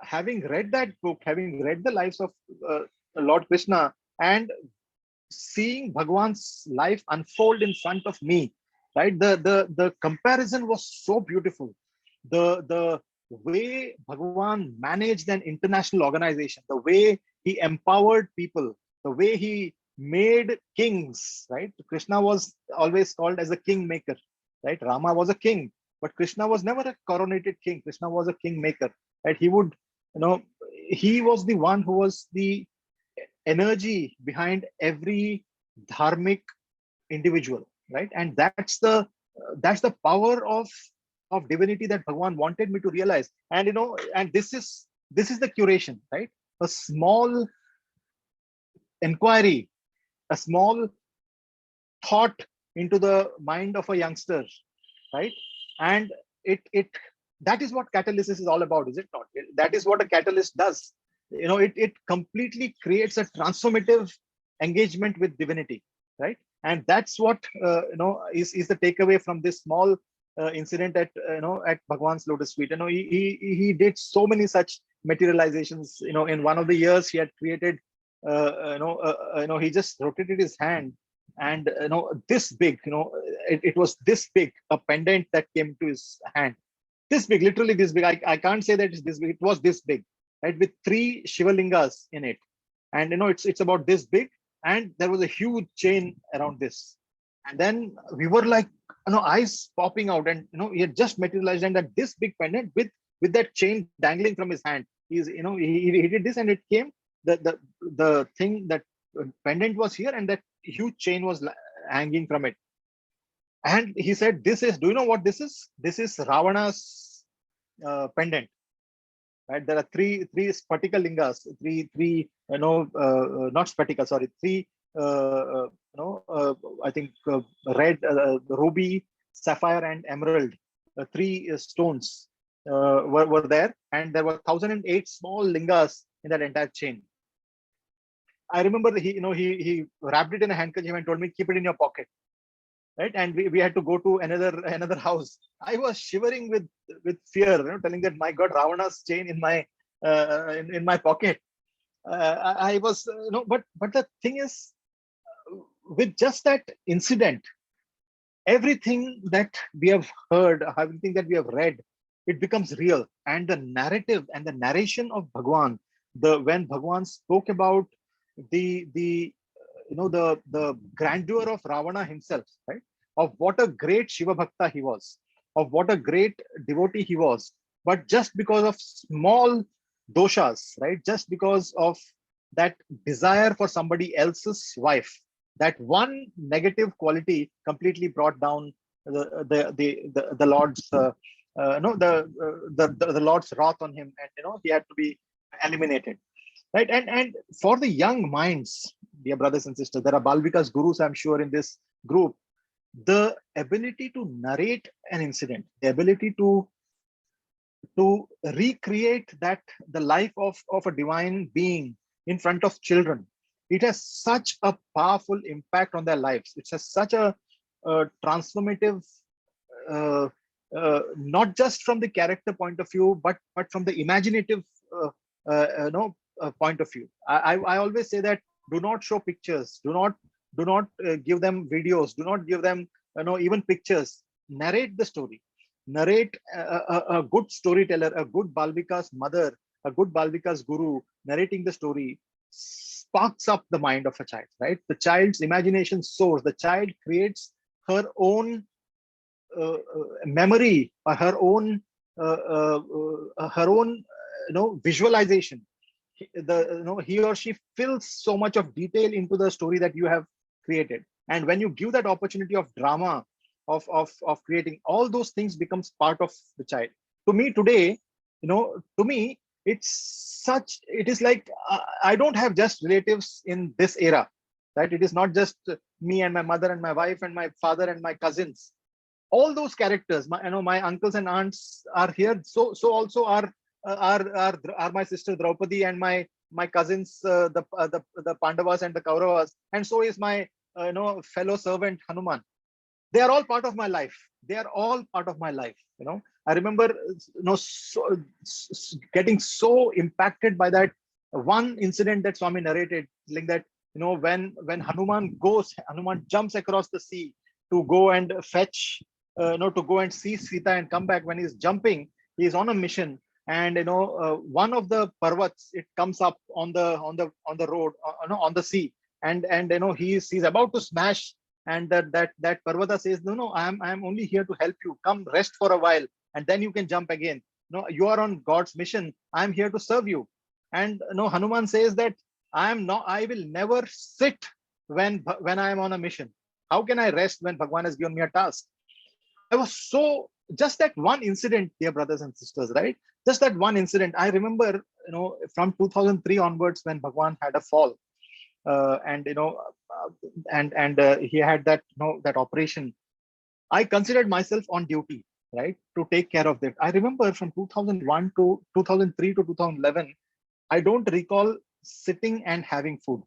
having read that book, having read the lives of Lord Krishna, and seeing Bhagwan's life unfold in front of me, right? The comparison was so beautiful. The way Bhagwan managed an international organization, the way he empowered people, the way he made kings, right? Krishna was always called as a king maker, right? Rama was a king, but Krishna was never a coronated king. Krishna was a king maker, right? He would, he was the one who was the energy behind every dharmic individual, right? And that's the power of divinity that Bhagwan wanted me to realize. And and this is the curation, right? A small inquiry, a small thought into the mind of a youngster, right? And it that is what catalysis is all about, is it not? That is what a catalyst does. It completely creates a transformative engagement with divinity, right? And that's what is the takeaway from this small incident at at Bhagwan's lotus feet. He did so many such materializations. In one of the years, he had created he just rotated his hand, and this big, it was this big, a pendant that came to his hand, this big, literally this big. I can't say that it's this big, it was this big, right? With 3 Shivalingas in it. And it's about this big, and there was a huge chain around this. And then we were like, eyes popping out, and he had just materialized, and that this big pendant with with that chain dangling from his hand. He did this, and it came, the thing, that pendant was here, and that huge chain was hanging from it. And he said, "This is. Do you know what this is? This is Ravana's pendant." Right? There are three sphatica lingas, three not sphatica, sorry, three I think red, ruby, sapphire, and emerald, three stones were there, and there were 1008 small lingas in that entire chain. I remember he wrapped it in a handkerchief and told me, "Keep it in your pocket." Right, and we had to go to another house. I was shivering with fear, telling that, my God, Ravana's chain in my pocket. I was, but the thing is, with just that incident, everything that we have heard, everything that we have read, it becomes real. And the narrative and the narration of Bhagwan, when Bhagwan spoke about the grandeur of Ravana himself, right? Of what a great Shiva Bhakta he was, of what a great devotee he was. But just because of small doshas, right? Just because of that desire for somebody else's wife, that one negative quality completely brought down the Lord's the Lord's wrath on him, and he had to be eliminated. Right, and for the young minds, dear brothers and sisters, there are Balvikas gurus, I'm sure, in this group. The ability to narrate an incident, the ability to recreate the life of a divine being in front of children, it has such a powerful impact on their lives. It has such a transformative, not just from the character point of view, but from the imaginative point of view. I always say that, do not show pictures, do not give them videos, do not give them even pictures. Narrate the story. Narrate. A good storyteller, a good Balvika's mother, a good Balvika's guru narrating the story sparks up the mind of a child, right? The child's imagination soars. The child creates her own memory, or her own visualization. He or she fills so much of detail into the story that you have created. And when you give that opportunity of drama, of creating, all those things becomes part of the child. To me today, it is like, I don't have just relatives in this era, right? It is not just me and my mother and my wife and my father and my cousins. All those characters, my uncles and aunts are here. So also are my sister Draupadi and my cousins, the Pandavas and the Kauravas, and so is my fellow servant Hanuman. They are all part of my life. They are all part of my life. I remember getting so impacted by that one incident that Swami narrated, like that, when Hanuman jumps across the sea to go and fetch, to go and see Sita and come back. When he's jumping, he's on a mission, and one of the parvats, it comes up on the road, on the sea, and he's about to smash, and that parvata says, no, I'm only here to help you. Come rest for a while, and then you can jump again. No, you are on God's mission. I'm here to serve you. And Hanuman says that I will never sit when I am on a mission. How can I rest when Bhagwan has given me a task? I was so, just that one incident, dear brothers and sisters, right? Just that one incident. I remember, from 2003 onwards, when Bhagwan had a fall, and he had that operation. I considered myself on duty, right, to take care of that. I remember from 2001 to 2003 to 2011, I don't recall sitting and having food,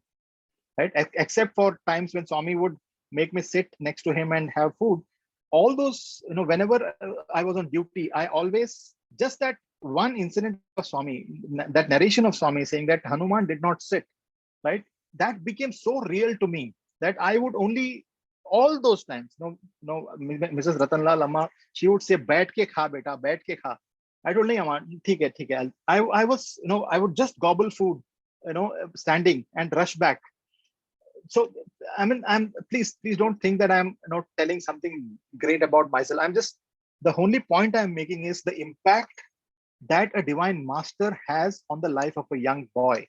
right? Except for times when Swami would make me sit next to him and have food. All those, whenever I was on duty, I always, just that one incident of Swami, that narration of Swami saying that Hanuman did not sit, right? That became so real to me that I would only, all those times, Mrs. Ratanlal Amma, she would say, "Baith ke kha beta, baith ke kha." I told her, "Theek hai." I was, I would just gobble food, standing, and rush back. So, I mean, please don't think that I'm not telling something great about myself. I'm just, the only point I'm making is the impact that a divine master has on the life of a young boy,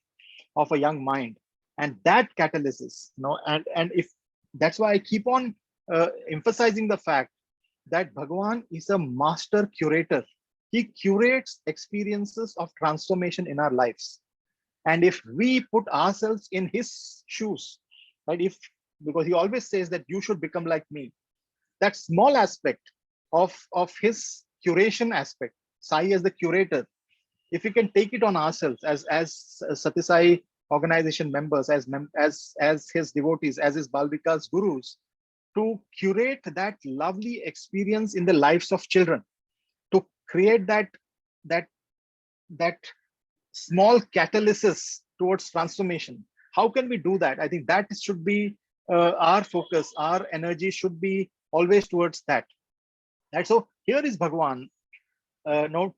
of a young mind. And that catalysis, and if that's why I keep on emphasizing the fact that Bhagavan is a master curator. He curates experiences of transformation in our lives. And if we put ourselves in his shoes, right, if because he always says that you should become like me, that small aspect of his curation aspect, Sai as the curator, if we can take it on ourselves as Satisai organization members, as his devotees, as his Balvikas gurus, to curate that lovely experience in the lives of children, to create that that small catalysis towards transformation. How can we do that? I think that should be our focus. Our energy should be always towards that. Right. So here is Bhagwan. Now,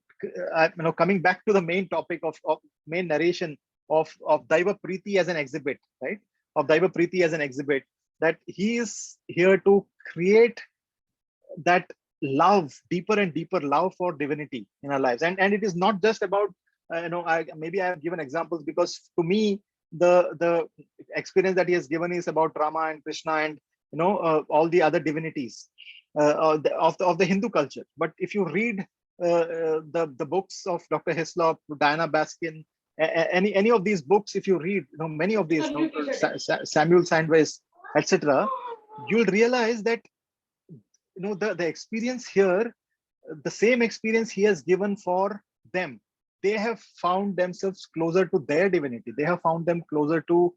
coming back to the main topic of main narration of Daiva Preeti as an exhibit, right? Of Daiva Preeti as an exhibit, that he is here to create that love, deeper and deeper love for divinity in our lives. And it is not just about maybe I have given examples because to me the experience that he has given is about Rama and Krishna and all the other divinities of the Hindu culture. But if you read the books of Dr. Hislop, Diana Baskin, any of these books, if you read many of these, Samuel Sandwich, etc., you'll realize that the experience here, the same experience he has given for them, they have found themselves closer to their divinity. They have found them closer to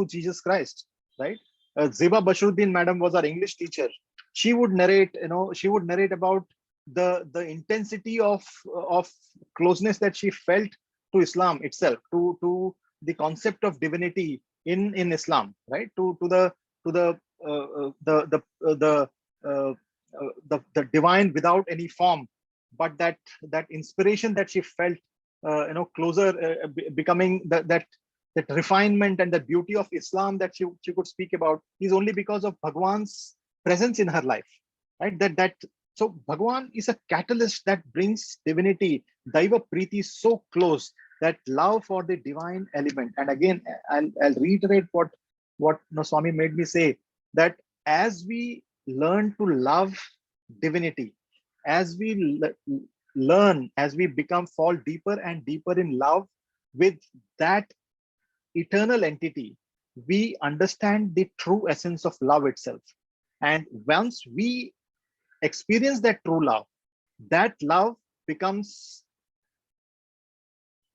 Jesus Christ, right? Zeba Basruddin madam was our English teacher. She would narrate, about the intensity of closeness that she felt to Islam itself, to the concept of divinity in Islam, right? To the divine without any form, but that inspiration that she felt, closer, becoming that refinement and the beauty of Islam that she could speak about is only because of Bhagwan's presence in her life, right? So Bhagwan is a catalyst that brings divinity, Daiva Preeti, so close, that love for the divine element. And again, I'll reiterate what Swami made me say, that as we learn to love divinity, as we learn, as we fall deeper and deeper in love with that eternal entity, we understand the true essence of love itself. And once we experience that true love, that love becomes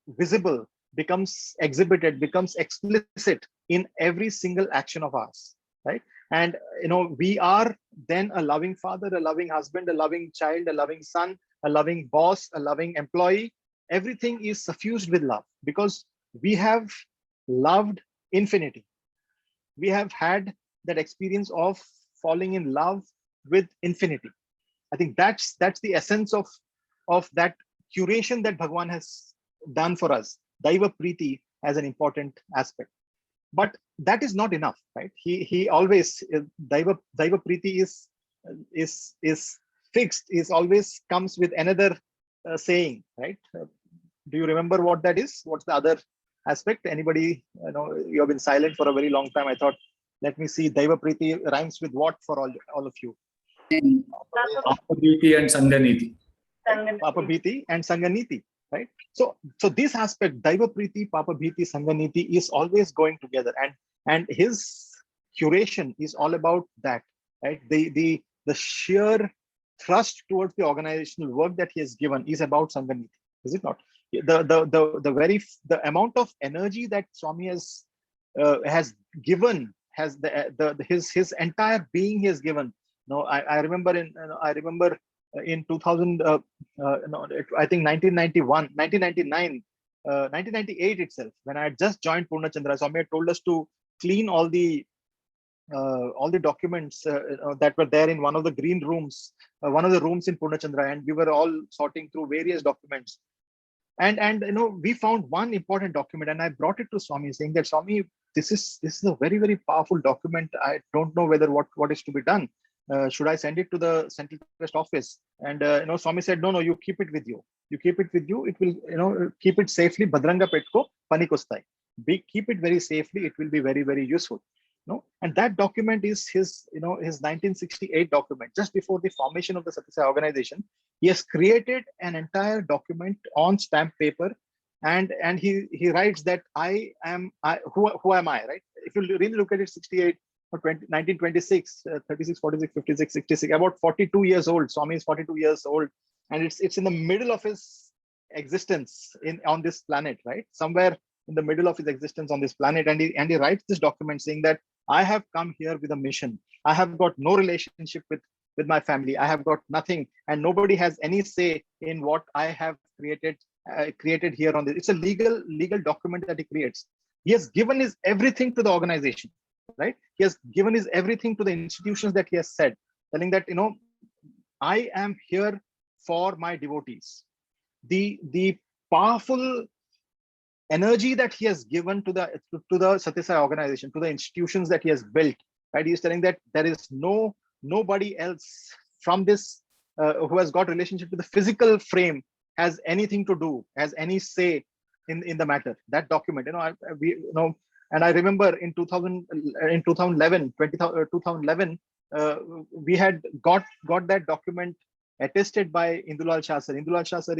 visible, becomes exhibited, becomes explicit in every single action of ours, right? And we are then a loving father, a loving husband, a loving child, a loving son, a loving boss, a loving employee. Everything is suffused with love because we have loved infinity. We have had that experience of falling in love with infinity. I think that's the essence of that curation that Bhagwan has done for us. Daiva Preeti as an important aspect. But that is not enough, right? He always, Daiva Preeti is fixed, is always comes with another saying, right? Do you remember what that is? What's the other aspect? Anybody? You have been silent for a very long time. I thought, let me see. Daiva Preeti rhymes with what for all of you? Papa Bhiti and Sanganiti. Papa Bhiti and Sanganiti, right? So this aspect, Daiva Preeti, Papa Bhiti, Sanganiti, is always going together, and his curation is all about that, right? The sheer thrust towards the organizational work that he has given is about Sanganiti, is it not? The amount of energy that Swami has given, has his entire being he has given. I remember in 2000, I think 1999, 1998 itself, when I had just joined Purnachandra, Swami had told us to clean all the documents that were there in one of the green rooms, one of the rooms in Purnachandra, and we were all sorting through various documents. And we found one important document, and I brought it to Swami, saying that, Swami, this is a very, very powerful document. I don't know what is to be done. should I send it to the Central Trust office? And Swami said, no, you keep it with you. You keep it with you. It will, keep it safely. Bhadrangga petko panikostai. Keep it very safely. It will be very, very useful. And that document is his 1968 document, just before the formation of the Sathya Sai organization. He has created an entire document on stamp paper, and he writes that who am I, right? If you really look at it, 68 or 1926, 36, 46, 56, 66, about 42 years old. Swami is 42 years old, and it's in the middle of his existence on this planet, right? Somewhere in the middle of his existence on this planet, and he writes this document saying that I have come here with a mission. I have got no relationship with my family. I have got nothing, and nobody has any say in what I have created here on this. It's a legal document that he creates. He has given his everything to the organization, right? He has given his everything to the institutions that he has said, telling that, I am here for my devotees. The powerful energy that he has given to the Sathya Sai organization, to the institutions that he has built, right? He is telling that there is nobody else from this who has got relationship to the physical frame has anything to do, has any say in the matter. That document, and I remember in 2011, we had got that document attested by Indulal Shah sir. Indulal Shah sir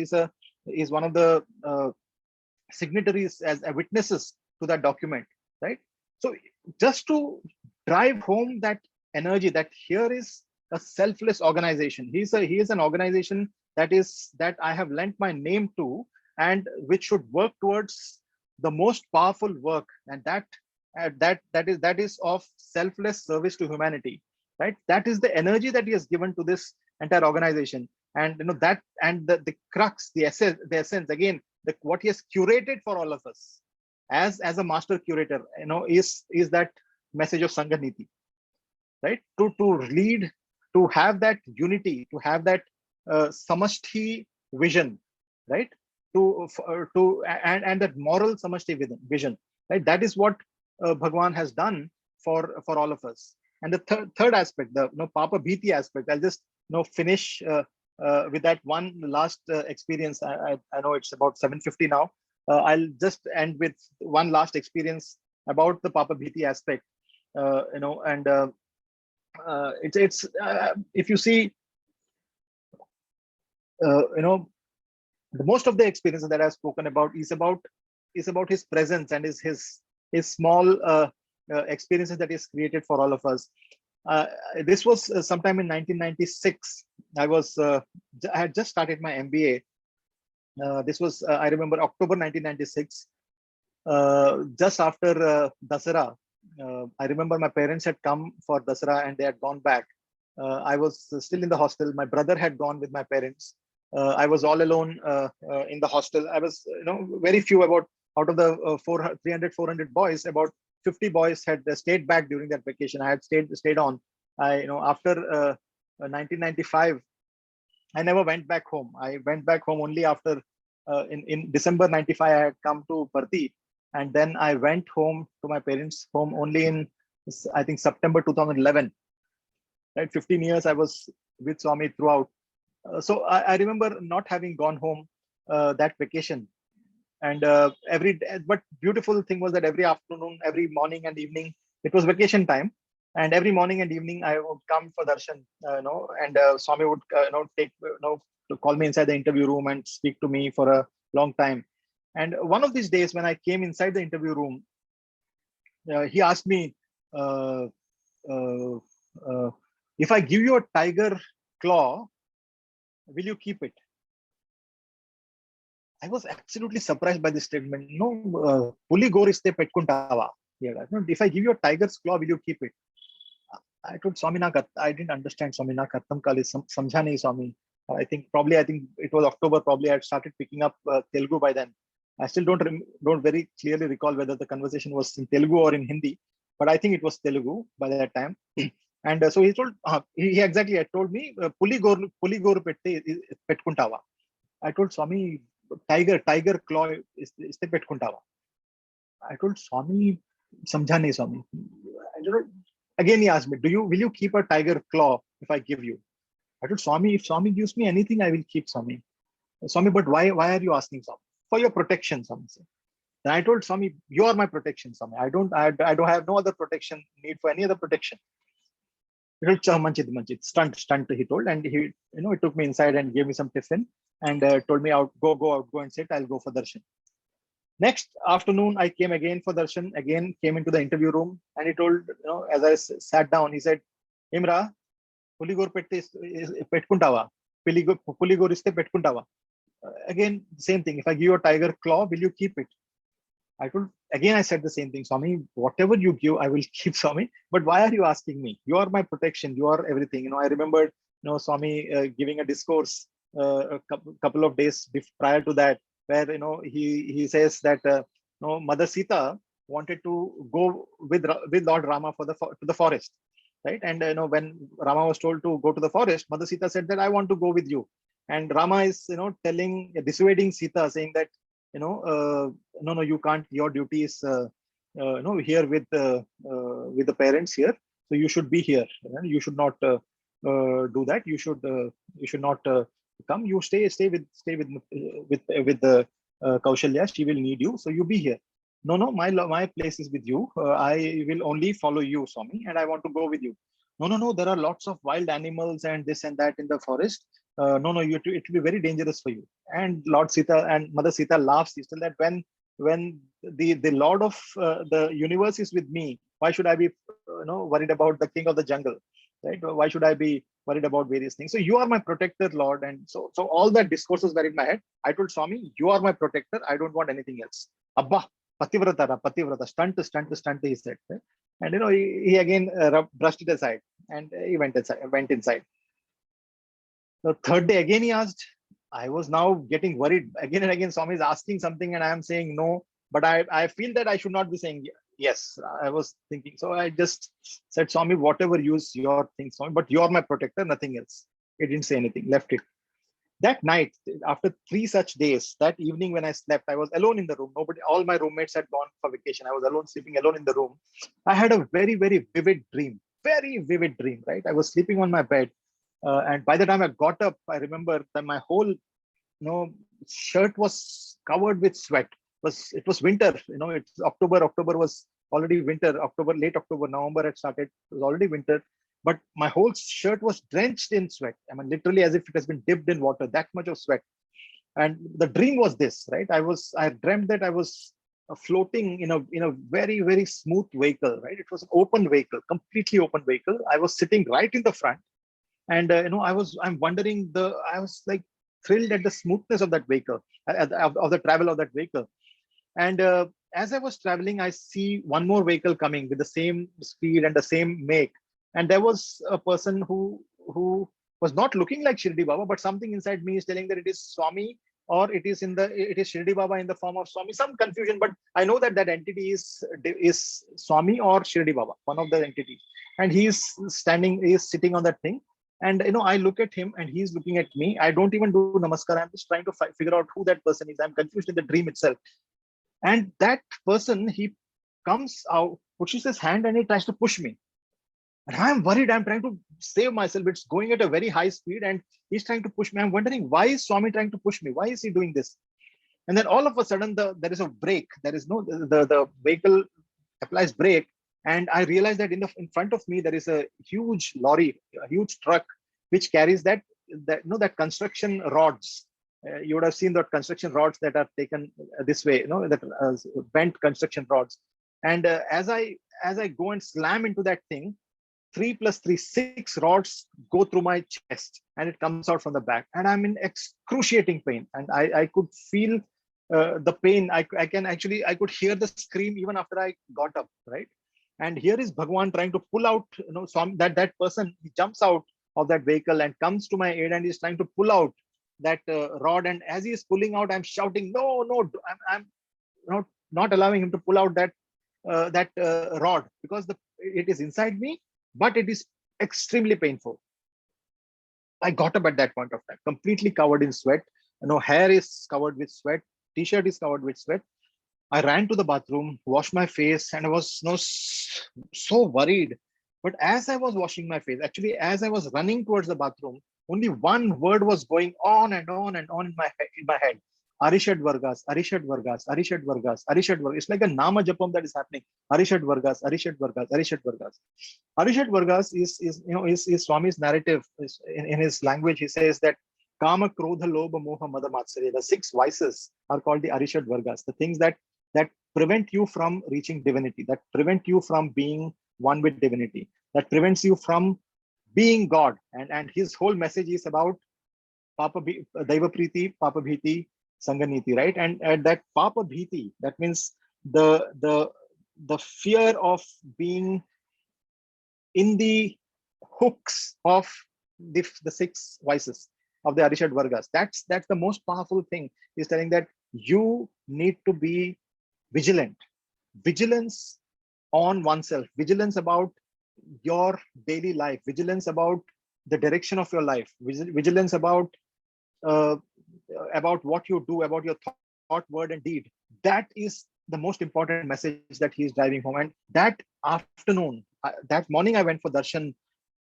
is one of the signatories as witnesses to that document, right? So just to drive home that energy, that here is a selfless organization. He is an organization that I have lent my name to, and which should work towards the most powerful work, and that is of selfless service to humanity, right? That is the energy that he has given to this entire organization. And that, and the crux, the essence again, what he has curated for all of us as a master curator, is that message of Sangha-Niti, right? To lead, to have that unity, to have that samashti vision, right? And that moral samashti vision, right? That is what Bhagwan has done for all of us. And the third aspect, the Papa Bhiti aspect, I'll just finish with that one last experience. I know it's about 7:50 now. I'll just end with one last experience about the Papa Bhiti aspect. It's if you see, most of the experiences that I've spoken about is about his presence and his small experiences that he's created for all of us. This was sometime in 1996. I had just started my MBA. This was, I remember, October 1996, just after Dasara. I remember my parents had come for Dasara and they had gone back. I was still in the hostel. My brother had gone with my parents. I was all alone in the hostel. I was, very few, out of the 300, 400 boys, about 50 boys had stayed back during that vacation. I had stayed on. After 1995, I never went back home. I went back home only after in December 95. I had come to Parthi, and then I went home to my parents' home only in, I think, September 2011. Right, 15 years I was with Swami throughout. So I remember not having gone home that vacation. And but beautiful thing was that every afternoon, every morning and evening, it was vacation time. And every morning and evening, I would come for darshan, and Swami would, to call me inside the interview room and speak to me for a long time. And one of these days, when I came inside the interview room, he asked me, if I give you a tiger claw, will you keep it? I was absolutely surprised by this statement. No, puli goriste petkuntava. If I give you a tiger's claw, will you keep it? I told Swami, I didn't understand, Swami, na kartam kali samjha nahi, Swami. I think it was October. Probably I had started picking up Telugu by then. I still don't very clearly recall whether the conversation was in Telugu or in Hindi, but I think it was Telugu by that time. And so he told, he exactly had told me, puli goru petkuntava. I told Swami, tiger claw is petkuntava. I told Swami, samjha nahi, Swami. Again, he asked me, will you keep a tiger claw if I give you. I told Swami, if Swami gives me anything, I will keep, Swami. Swami, but why are you asking, Swami? For your protection, Swami said. Then I told Swami, you are my protection, Swami. I don't have no other protection, need for any other protection. He told, Manchit, stunt, he told. And he, he took me inside and gave me some tiffin and told me out, go out, go and sit. I'll go for darshan. Next afternoon, I came again for darshan, again came into the interview room, and he told, as I sat down, he said, Imra, Puligor petkuntava, Puligor iste petkuntava. Again, same thing. If I give you a tiger claw, will you keep it? I said the same thing, Swami, whatever you give, I will keep, Swami. But why are you asking me? You are my protection. You are everything. I remembered, Swami giving a discourse a couple of days prior to that, where, he says that, Mother Sita wanted to go with Lord Rama to the forest, right? And, when Rama was told to go to the forest, Mother Sita said that I want to go with you. And Rama is, dissuading Sita, saying that, no, you can't. Your duty is, here with the parents here. So you should be here. You should not do that. You should not come. You stay with the Kaushalya. She will need you. So you be here. No, my place is with you. I will only follow you, Swami, and I want to go with you. No. There are lots of wild animals and this and that in the forest. No, it will be very dangerous for you. And Lord Sita and Mother Sita laughs. She said that when the Lord of the universe is with me, why should I be worried about the king of the jungle, right? Why should I be worried about various things? So you are my protector, Lord. And so all that discourses were in my head. I told Swami, you are my protector. I don't want anything else. Abba, pativrata, stunt, he said. And he again brushed it aside and he went inside. The third day again he asked. I was now getting worried. Again and again, Swami is asking something and I am saying no. But I feel that I should not be saying yes. I was thinking. So I just said, Swami, whatever use your thing, Swami, but you're my protector, nothing else. He didn't say anything, left it. That night, after 3 such days, that evening when I slept, I was alone in the room. All my roommates had gone for vacation. I was alone, sleeping alone in the room. I had a very, very vivid dream, right? I was sleeping on my bed. And by the time I got up, I remember that my whole shirt was covered with sweat. It was winter, it's October. October was already winter. Late October, November had started. It was already winter. But my whole shirt was drenched in sweat. I mean, literally as if it has been dipped in water, that much of sweat. And the dream was this, right? I dreamt that I was floating in a very, very smooth vehicle, right? It was an open vehicle, completely open vehicle. I was sitting right in the front. And I was like thrilled at the smoothness of that vehicle, of the travel of that vehicle. And as I was traveling, I see one more vehicle coming with the same speed and the same make. And there was a person who was not looking like Shirdi Baba, but something inside me is telling that it is Swami, or it is Shirdi Baba in the form of Swami. Some confusion, but I know that entity is Swami or Shirdi Baba, one of the entities. And he is sitting on that thing. And I look at him and he's looking at me. I don't even do namaskar. I'm just trying to figure out who that person is. I'm confused in the dream itself. And that person, he comes out, pushes his hand and he tries to push me. And I'm worried. I'm trying to save myself. It's going at a very high speed and he's trying to push me. I'm wondering, why is Swami trying to push me? Why is he doing this? And then all of a sudden, there is a brake. There is the vehicle applies brake. And I realized that in front of me, there is a huge lorry, a huge truck, which carries that construction rods. You would have seen that construction rods that are taken this way, that bent construction rods. And as I go and slam into that thing, 3 + 3, 6 rods go through my chest and it comes out from the back. And I'm in excruciating pain. And I could feel the pain. I could hear the scream even after I got up, right? And here is Bhagwan trying to pull out, that person, he jumps out of that vehicle and comes to my aid and he's trying to pull out that rod. And as he is pulling out, I'm shouting, no, I'm not allowing him to pull out that rod, because it is inside me, but it is extremely painful. I got up at that point of time, completely covered in sweat. Hair is covered with sweat, t-shirt is covered with sweat. I ran to the bathroom, washed my face, and I was so worried. But as I was washing my face, actually, as I was running towards the bathroom, only one word was going on and on and on in my head. Arishad Vargas, Arishad Vargas, Arishad Vargas, Arishad Vargas. It's like a Nama Japam that is happening. Arishad Vargas, Arishad Vargas, Arishad Vargas. Arishad Vargas is Swami's narrative. In his language, he says that Kama, Krodha, Lobha, Moha, Mada, Matsarya. The 6 vices are called the Arishad Vargas. The things that prevent you from reaching divinity, that prevent you from being one with divinity, that prevents you from being God. And his whole message is about Daiva Priti, Papa Bhiti, Sanganiti, right? And that Papa Bhiti, that means the fear of being in the hooks of the 6 vices of the Arishad Vargas. That's the most powerful thing. He's telling that you need to be vigilant. Vigilance on oneself, vigilance about your daily life, vigilance about the direction of your life, vigilance about what you do, about your thought, word, and deed. That is the most important message that he is driving home. And that afternoon, that morning, I went for darshan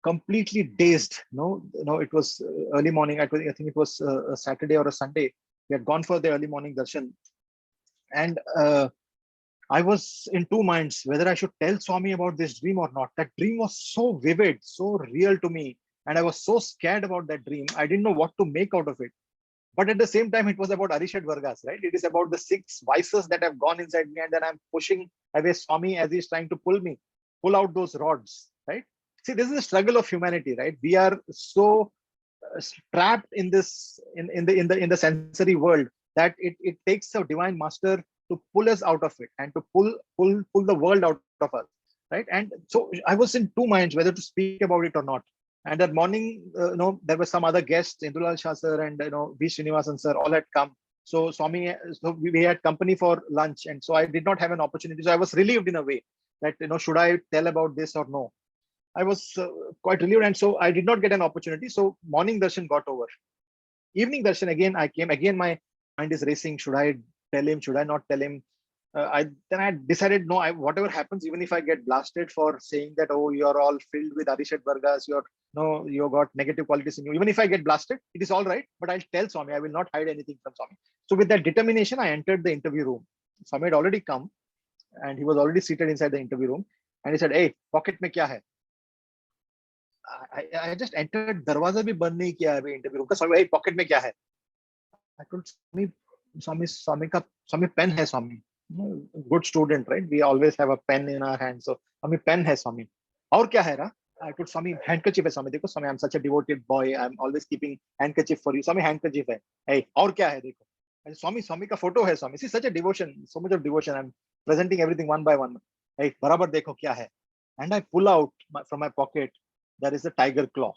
completely dazed. It was early morning. I think it was a Saturday or a Sunday. We had gone for the early morning darshan, and I was in 2 minds whether I should tell Swami about this dream or not. That dream was so vivid, so real to me, and I was so scared about that dream. I didn't know what to make out of it. But at the same time, it was about Arishad Vargas, right? It is about the 6 vices that have gone inside me, and then I'm pushing away Swami as he's trying to pull out those rods, right? See, this is the struggle of humanity, right? We are so trapped in this in the sensory world that it takes a divine master to pull us out of it and to pull the world out of us, right? And so I was in 2 minds whether to speak about it or not. And that morning, there were some other guests, Indulal Shah sir and V. Srinivasan sir, all had come. So Swami, so we had company for lunch, and so I did not have an opportunity. So I was relieved in a way that should I tell about this or no? I was quite relieved, and so I did not get an opportunity. So morning darshan got over. Evening darshan again, I came again. My mind is racing. Should I tell him? Should I not tell him? Then I decided no. Whatever happens, even if I get blasted for saying that, oh, you're all filled with Arishad Vargas, you got negative qualities in you. Even if I get blasted, it is all right. But I'll tell Swami. I will not hide anything from Swami. So with that determination, I entered the interview room. Swami had already come, and he was already seated inside the interview room. And he said, "Hey, pocket mein kya hai?" I just entered. Darwaza bhi band nahi kiya hai interview room ka. Swami, hey, pocket mein kya hai? I told Swami pen hai Swami. Good student, right? We always have a pen in our hand. So Swami pen hai Swami. Aur kya hai ra? I told Swami handkerchief hai Swami. Dekho Swami, I'm such a devoted boy. I'm always keeping handkerchief for you. Swami handkerchief hai. Hey, aur kya hai? Dekho. And Swami ka photo hai Swami. See, such a devotion, so much of devotion. I'm presenting everything one by one. Hey, barabar dekho kya hai? And I pull out from my pocket. There is a tiger claw.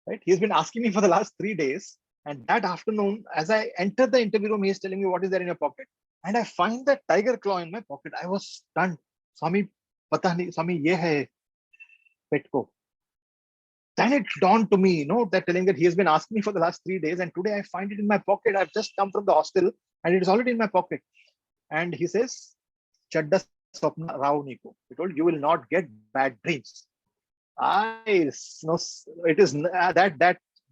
Right? He's been asking me for the last 3 days. And that afternoon, as I enter the interview room, he's telling me, what is there in your pocket? And I find that tiger claw in my pocket. I was stunned. Swami, pata nahi, Swami, ye hai petko. Then it dawned to me, that telling that he has been asking me for the last 3 days. And today I find it in my pocket. I've just come from the hostel and it is already in my pocket. And he says, Chadda Swapna Rao Niko. He told, you will not get bad dreams. It is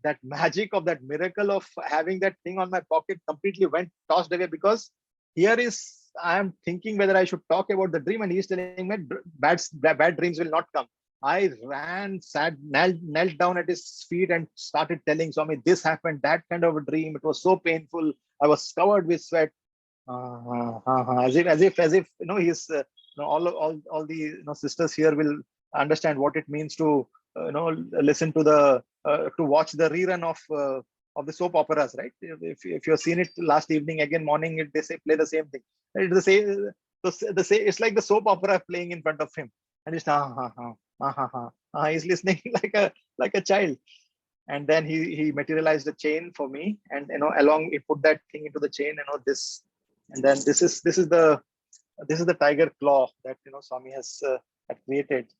that magic of that miracle of having that thing on my pocket completely went tossed away, because I am thinking whether I should talk about the dream, and he's telling me bad dreams will not come. I ran, knelt down at his feet and started telling Swami, this happened, that kind of a dream. It was so painful. I was covered with sweat. As if he's all the sisters here will understand what it means to listen to to watch the rerun of the soap operas, right? If you've seen it last evening, again morning, they say play the same thing. It's the same. It's like the soap opera playing in front of him, and it's he's listening like a child. And then he materialized a chain for me, and along he put that thing into the chain, this, and then this is the tiger claw that Swami has created.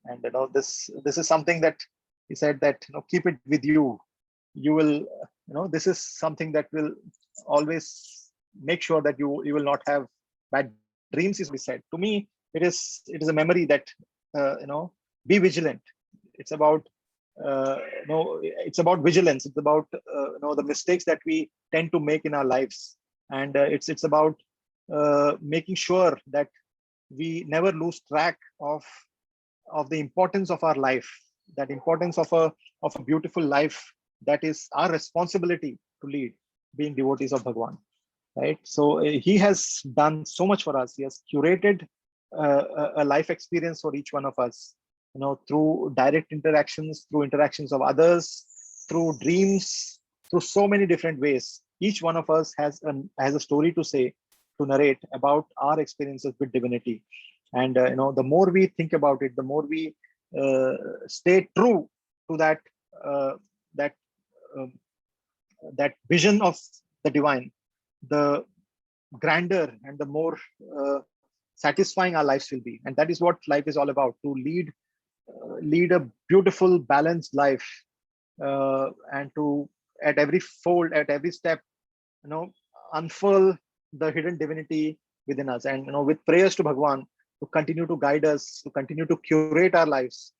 And this is something that he said that keep it with you. You will this is something that will always make sure that you will not have bad dreams. Is what he said to me. It is a memory that be vigilant. It's about it's about vigilance. It's about the mistakes that we tend to make in our lives, and it's about making sure that we never lose track of the importance of our life, that importance of a beautiful life that is our responsibility to lead, being devotees of Bhagwan, right? So he has done so much for us. He has curated a life experience for each one of us, through direct interactions, through interactions of others, through dreams, through so many different ways. Each one of us has a story to say, to narrate about our experiences with divinity. And the more we think about it, the more we stay true to that that vision of the divine, the grander and the more satisfying our lives will be. And that is what life is all about: to lead a beautiful, balanced life, and to, at every fold, at every step, unfurl the hidden divinity within us. And with prayers to Bhagwan to continue to guide us, to continue to curate our lives,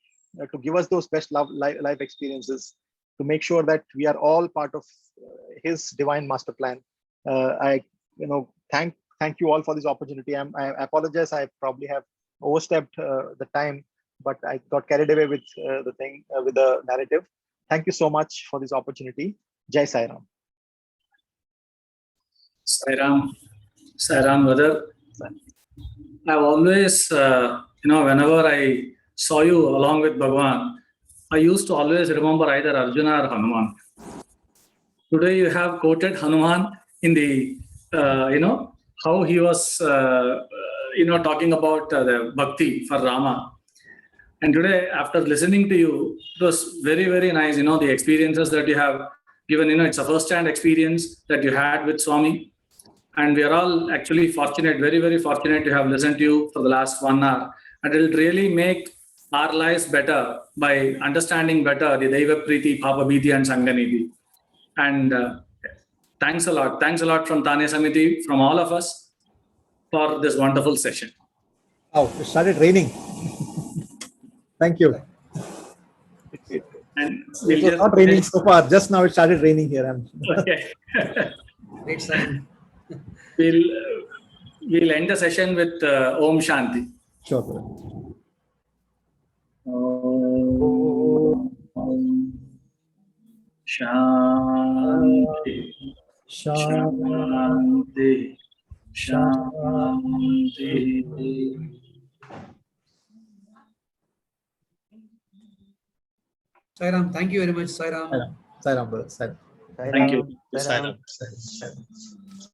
to give us those best life experiences, to make sure that we are all part of his divine master plan. I thank you all for this opportunity. I apologize, I probably have overstepped the time, but I got carried away with with the narrative. Thank you so much for this opportunity. Jai Sai Ram. Sai Ram. Sai Ram, brother. I've always, whenever I saw you along with Bhagwan, I used to always remember either Arjuna or Hanuman. Today you have quoted Hanuman in the, how he was, talking about the bhakti for Rama. And today, after listening to you, it was very, very nice, the experiences that you have given. It's a first-hand experience that you had with Swami. And we are all actually fortunate, very, very fortunate to have listened to you for the last 1 hour. And it will really make our lives better by understanding better the Daiva Priti, Papa Bhiti and Sanganidhi. And thanks a lot. Thanks a lot from Tane Samiti, from all of us, for this wonderful session. Oh, it started raining. Thank you. And It was not raining so far. Just now it started raining here. Okay. Great sign. We'll end the session with Om Shanti. Sure. Brother. Om Shanti. Shanti. Shanti. Sai Ram, thank you very much, Sai Ram. Sai Ram, brother. Sai Ram. Thank you. Sai Ram. Sai Ram.